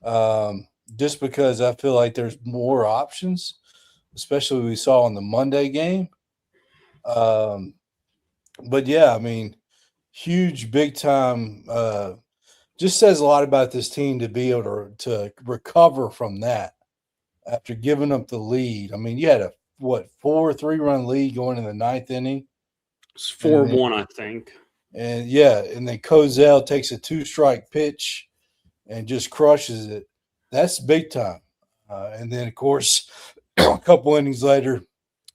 just because I feel like there's more options, especially we saw in the Monday game. But, yeah, I mean, huge, big time. Just says a lot about this team to be able to recover from that after giving up the lead. I mean, you had a 3-run lead going in the 9th inning. It's 4-1, I think. And and then Cozell takes a 2-strike pitch and just crushes it. That's big time. And then, of course, a couple innings later,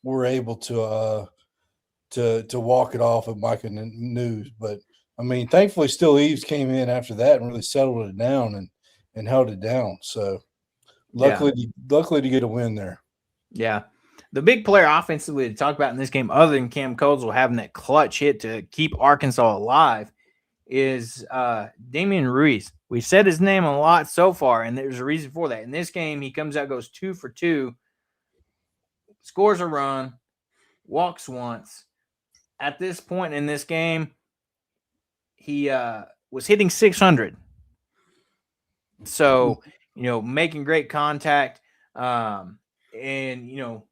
we're able to walk it off at Micah News. But I mean, thankfully, Steele Eves came in after that and really settled it down and held it down. So luckily to get a win there. Yeah. The big player offensively to talk about in this game, other than Cam Cozell having that clutch hit to keep Arkansas alive, is Damian Ruiz. We've said his name a lot so far, and there's a reason for that. In this game, he comes out, goes 2 for 2, scores a run, walks once. At this point in this game, he was hitting 600. So, making great contact. And,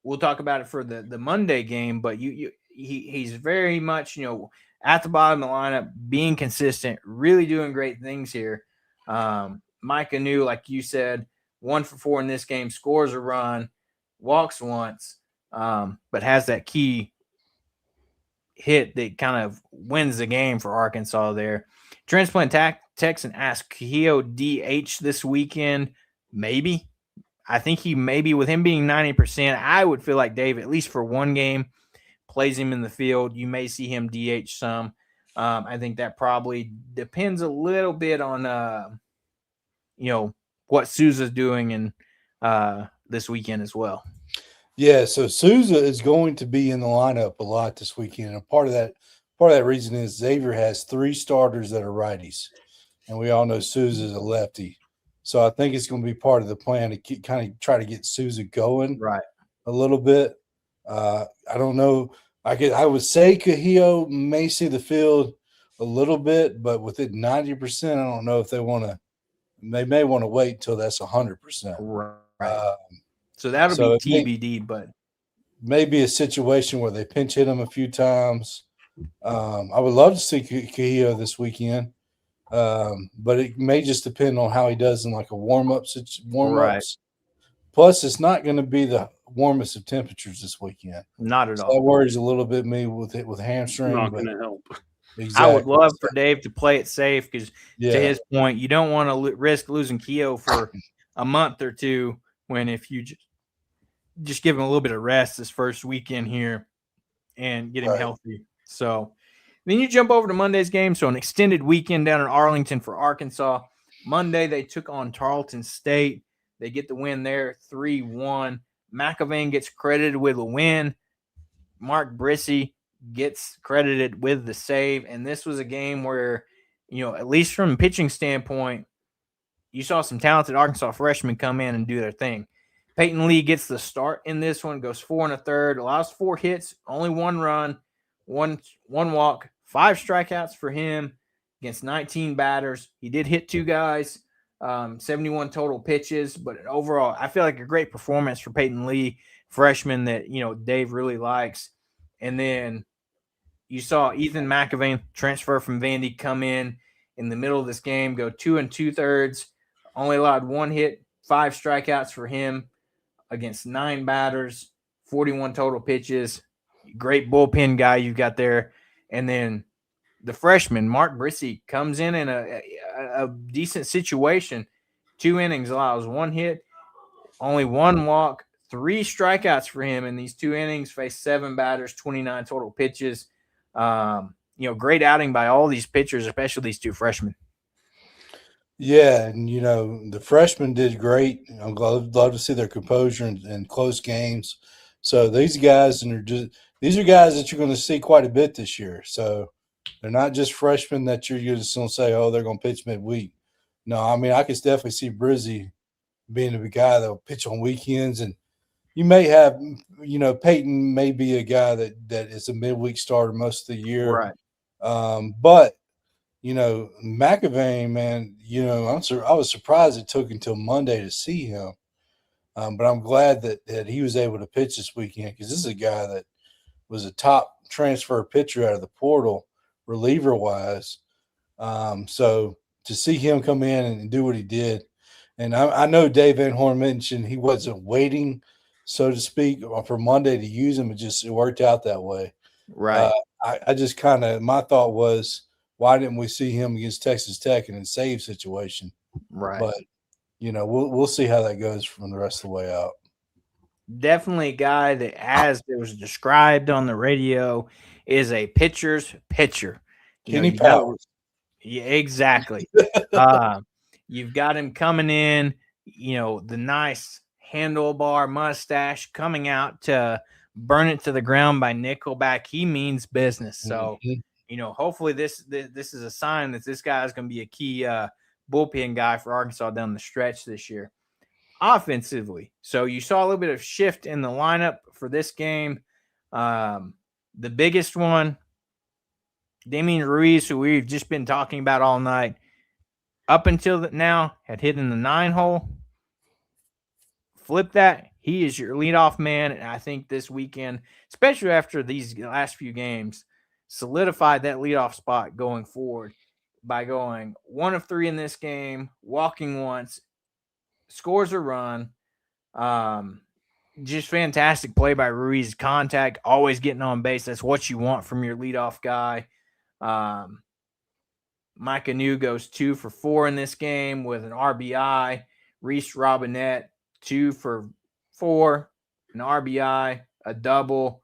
we'll talk about it for the Monday game, but he's very much, at the bottom of the lineup, being consistent, really doing great things here. Micah New, like you said, 1 for 4 in this game, scores a run, walks once, but has that key hit that kind of wins the game for Arkansas there. Transplant Texan asked Keo DH this weekend. Maybe. I think he maybe, with him being 90%, I would feel like Dave, at least for one game, plays him in the field. You may see him DH some. I think that probably depends a little bit on, what Sousa's doing in this weekend as well. Yeah, so Sousa is going to be in the lineup a lot this weekend. And part of that reason is Xavier has 3 starters that are righties. And we all know Sousa is a lefty. So I think it's going to be part of the plan to kind of try to get Sousa going a little bit. I don't know. I would say Cahillo may see the field a little bit, but with it 90%, I don't know if they want to. They may want to wait until that's 100%. Right. So that'll be TBD, but maybe a situation where they pinch hit him a few times. I would love to see Kahio this weekend, but it may just depend on how he does in like a warm-ups. Right. Plus, it's not going to be the warmest of temperatures this weekend. Not at all. That worries a little bit me with hamstring. Not going to help. Exactly. I would love for Dave to play it safe because, to his point, you don't want to risk losing Keogh for a month or two when if you just give him a little bit of rest this first weekend here and get him healthy. So then you jump over to Monday's game. So an extended weekend down in Arlington for Arkansas. Monday, they took on Tarleton State. They get the win there, 3-1. McAveen gets credited with a win. Mark Brissy gets credited with the save. And this was a game where, at least from a pitching standpoint, you saw some talented Arkansas freshmen come in and do their thing. Peyton Lee gets the start in this one, goes 4 1/3, allows 4 hits, only 1 run, one walk, 5 strikeouts for him against 19 batters. He did hit 2 guys, 71 total pitches, but overall, I feel like a great performance for Peyton Lee, freshman that, Dave really likes. And then you saw Ethan McAveen transfer from Vandy come in the middle of this game, go 2 2/3, only allowed 1 hit, 5 strikeouts for him against 9 batters, 41 total pitches. Great bullpen guy you've got there. And then the freshman, Mark Brissy, comes in a decent situation. 2 innings, allows 1 hit, only 1 walk, 3 strikeouts for him in these 2 innings, faced 7 batters, 29 total pitches. Great outing by all these pitchers, especially these 2 freshmen. Yeah, and the freshmen did great. I'm love to see their composure in close games. So these guys these are guys that you're going to see quite a bit this year. So they're not just freshmen that you're just going to say, oh, they're going to pitch midweek. No, I mean I can definitely see Brizzy being a guy that'll pitch on weekends, and you may have Peyton may be a guy that is a midweek starter most of the year, right? But McAveen, man, I was surprised it took until Monday to see him. But I'm glad that he was able to pitch this weekend because this is a guy that was a top transfer pitcher out of the portal, reliever-wise. So to see him come in and do what he did, and I know Dave Van Horn mentioned he wasn't waiting, so to speak, for Monday to use him. It worked out that way. Right. I just my thought was, why didn't we see him against Texas Tech in a save situation? Right. But, we'll see how that goes from the rest of the way out. Definitely a guy that, as it was described on the radio, is a pitcher's pitcher. Kenny Powers. Yeah, exactly. You've got him coming in, the nice handlebar mustache coming out to burn it to the ground by Nickelback. He means business. So, hopefully this is a sign that this guy is going to be a key bullpen guy for Arkansas down the stretch this year. Offensively, so you saw a little bit of shift in the lineup for this game. The biggest one, Damian Ruiz, who we've just been talking about all night, up until now had hit in the 9-hole. Flip that. He is your leadoff man, and I think this weekend, especially after these last few games, solidified that leadoff spot going forward by going 1 of 3 in this game, walking once, scores a run. Just fantastic play by Ruiz. Contact, always getting on base. That's what you want from your leadoff guy. Mike Anu goes 2 for 4 in this game with an RBI. Reese Robinette 2 for 4, an RBI, a double.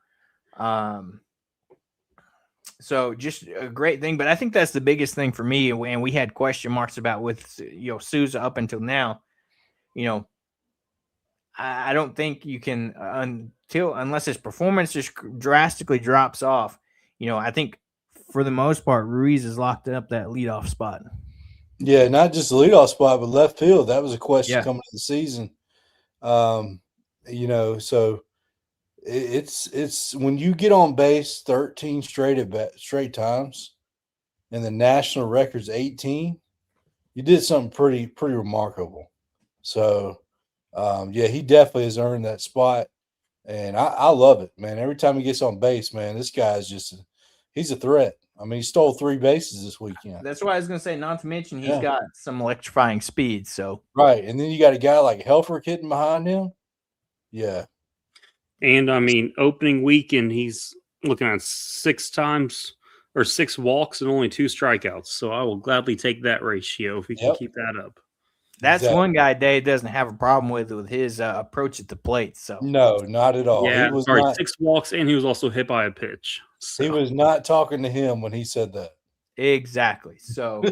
So just a great thing. But I think that's the biggest thing for me, and we had question marks about with Souza up until now. I don't think you can unless his performance just drastically drops off. I think for the most part, Ruiz is locked up that leadoff spot. Yeah, not just the leadoff spot, but left field. That was a question coming into the season. So it's when you get on base 13 straight times, and the national record's 18, you did something pretty remarkable. So, yeah, he definitely has earned that spot, and I love it, man. Every time he gets on base, man, this guy's he's a threat. I mean, he stole 3 bases this weekend. That's what I was going to say. Not to mention he's Yeah. got some electrifying speed. So Right, and then you got a guy like Helfrich hitting behind him. Yeah, And I mean, opening weekend, he's looking at 6 walks and only 2 strikeouts. So I will gladly take that ratio if we can keep that up. that's exactly. one guy Dave doesn't have a problem with his approach at the plate. So No, not at all. Yeah, He was sorry, not. 6 walks, and he was also hit by a pitch. So. He was not talking to him when he said that. exactly. So,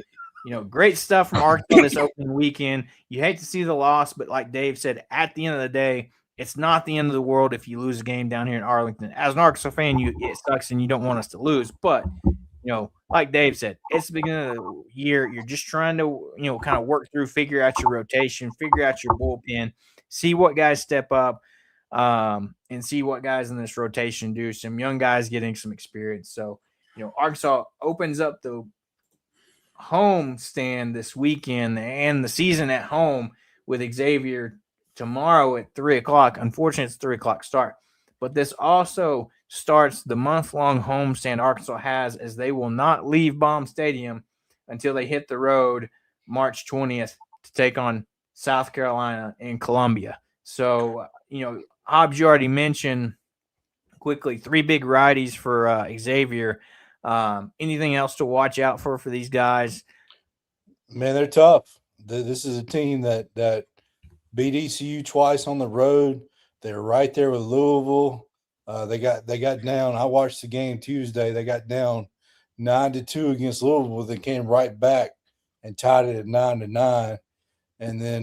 great stuff from Arkansas this opening weekend. You hate to see the loss, but like Dave said, at the end of the day, it's not the end of the world if you lose a game down here in Arlington. As an Arkansas fan, it sucks and you don't want us to lose. But, like Dave said, it's the beginning of the year. You're just trying to, kind of work through, figure out your rotation, figure out your bullpen, see what guys step up, and see what guys in this rotation do. Some young guys getting some experience. So, Arkansas opens up the home stand this weekend and the season at home with Xavier tomorrow at 3:00. Unfortunately, it's 3:00 start. But this also starts the month-long homestand Arkansas has, as they will not leave Baum Stadium until they hit the road March 20th to take on South Carolina in Columbia. So, Hobbs, you already mentioned quickly 3 big righties for Xavier. Anything else to watch out for these guys? Man, they're tough. This is a team that beat ECU twice on the road. They're right there with Louisville. They got down. I watched the game Tuesday. They got down 9-2 against Louisville. They came right back and tied it at 9-9. And then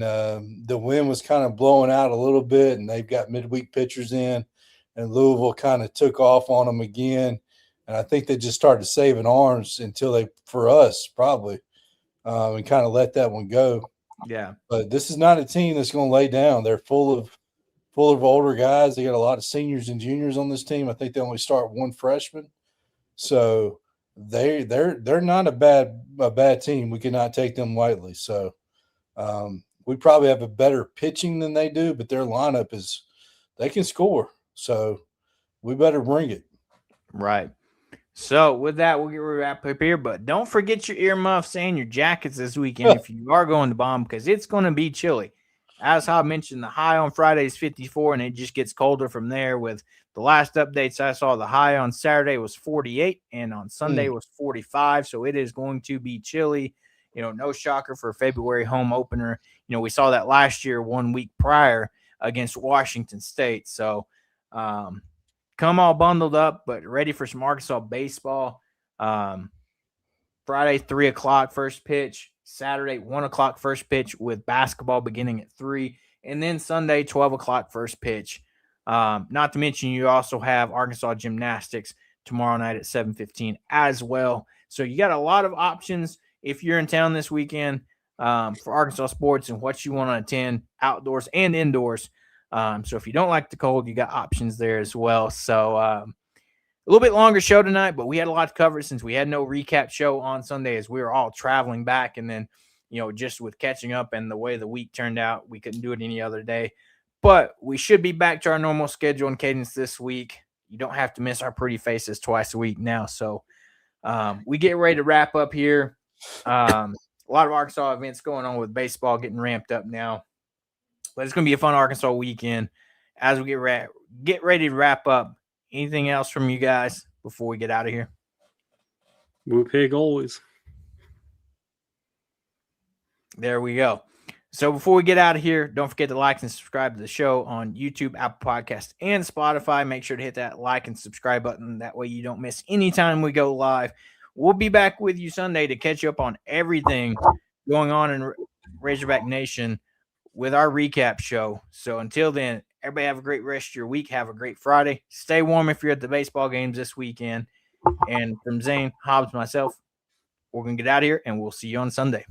the wind was kind of blowing out a little bit, and they've got midweek pitchers in, and Louisville kind of took off on them again. And I think they just started saving arms until they, for us, probably, and kind of let that one go. Yeah. But this is not a team that's going to lay down. They're full of older guys. They got a lot of seniors and juniors on this team. I think they only start 1 freshman. So they're not a bad team. We cannot take them lightly. So we probably have a better pitching than they do, but their lineup they can score. So we better bring it. Right. So with that, we'll get wrapped up here. But don't forget your earmuffs and your jackets this weekend if you are going to Baum, because it's going to be chilly. As I mentioned, the high on Friday is 54, and it just gets colder from there. With the last updates I saw, the high on Saturday was 48, and on Sunday was 45. So it is going to be chilly. No shocker for a February home opener. We saw that last year, 1 week prior against Washington State. So, come all bundled up, but ready for some Arkansas baseball. Friday, 3:00 first pitch. Saturday, 1:00 first pitch, with basketball beginning at 3. And then Sunday, 12:00 first pitch. Not to mention you also have Arkansas gymnastics tomorrow night at 7:15 as well. So you got a lot of options if you're in town this weekend for Arkansas sports and what you want to attend outdoors and indoors. So if you don't like the cold, you got options there as well. So a little bit longer show tonight, but we had a lot to cover since we had no recap show on Sunday as we were all traveling back. And then, just with catching up and the way the week turned out, we couldn't do it any other day. But we should be back to our normal schedule and cadence this week. You don't have to miss our pretty faces twice a week now. So we get ready to wrap up here. A lot of Arkansas events going on with baseball getting ramped up now. But it's going to be a fun Arkansas weekend as we get ready to wrap up. Anything else from you guys before we get out of here? Whoop pig always. There we go. So before we get out of here, don't forget to like and subscribe to the show on YouTube, Apple Podcasts, and Spotify. Make sure to hit that like and subscribe button. That way you don't miss any time we go live. We'll be back with you Sunday to catch you up on everything going on in Razorback Nation with our recap show. So until then, everybody have a great rest of your week. Have a great Friday. Stay warm if you're at the baseball games this weekend. And from Zane, Hobbs, myself, we're going to get out of here, and we'll see you on Sunday.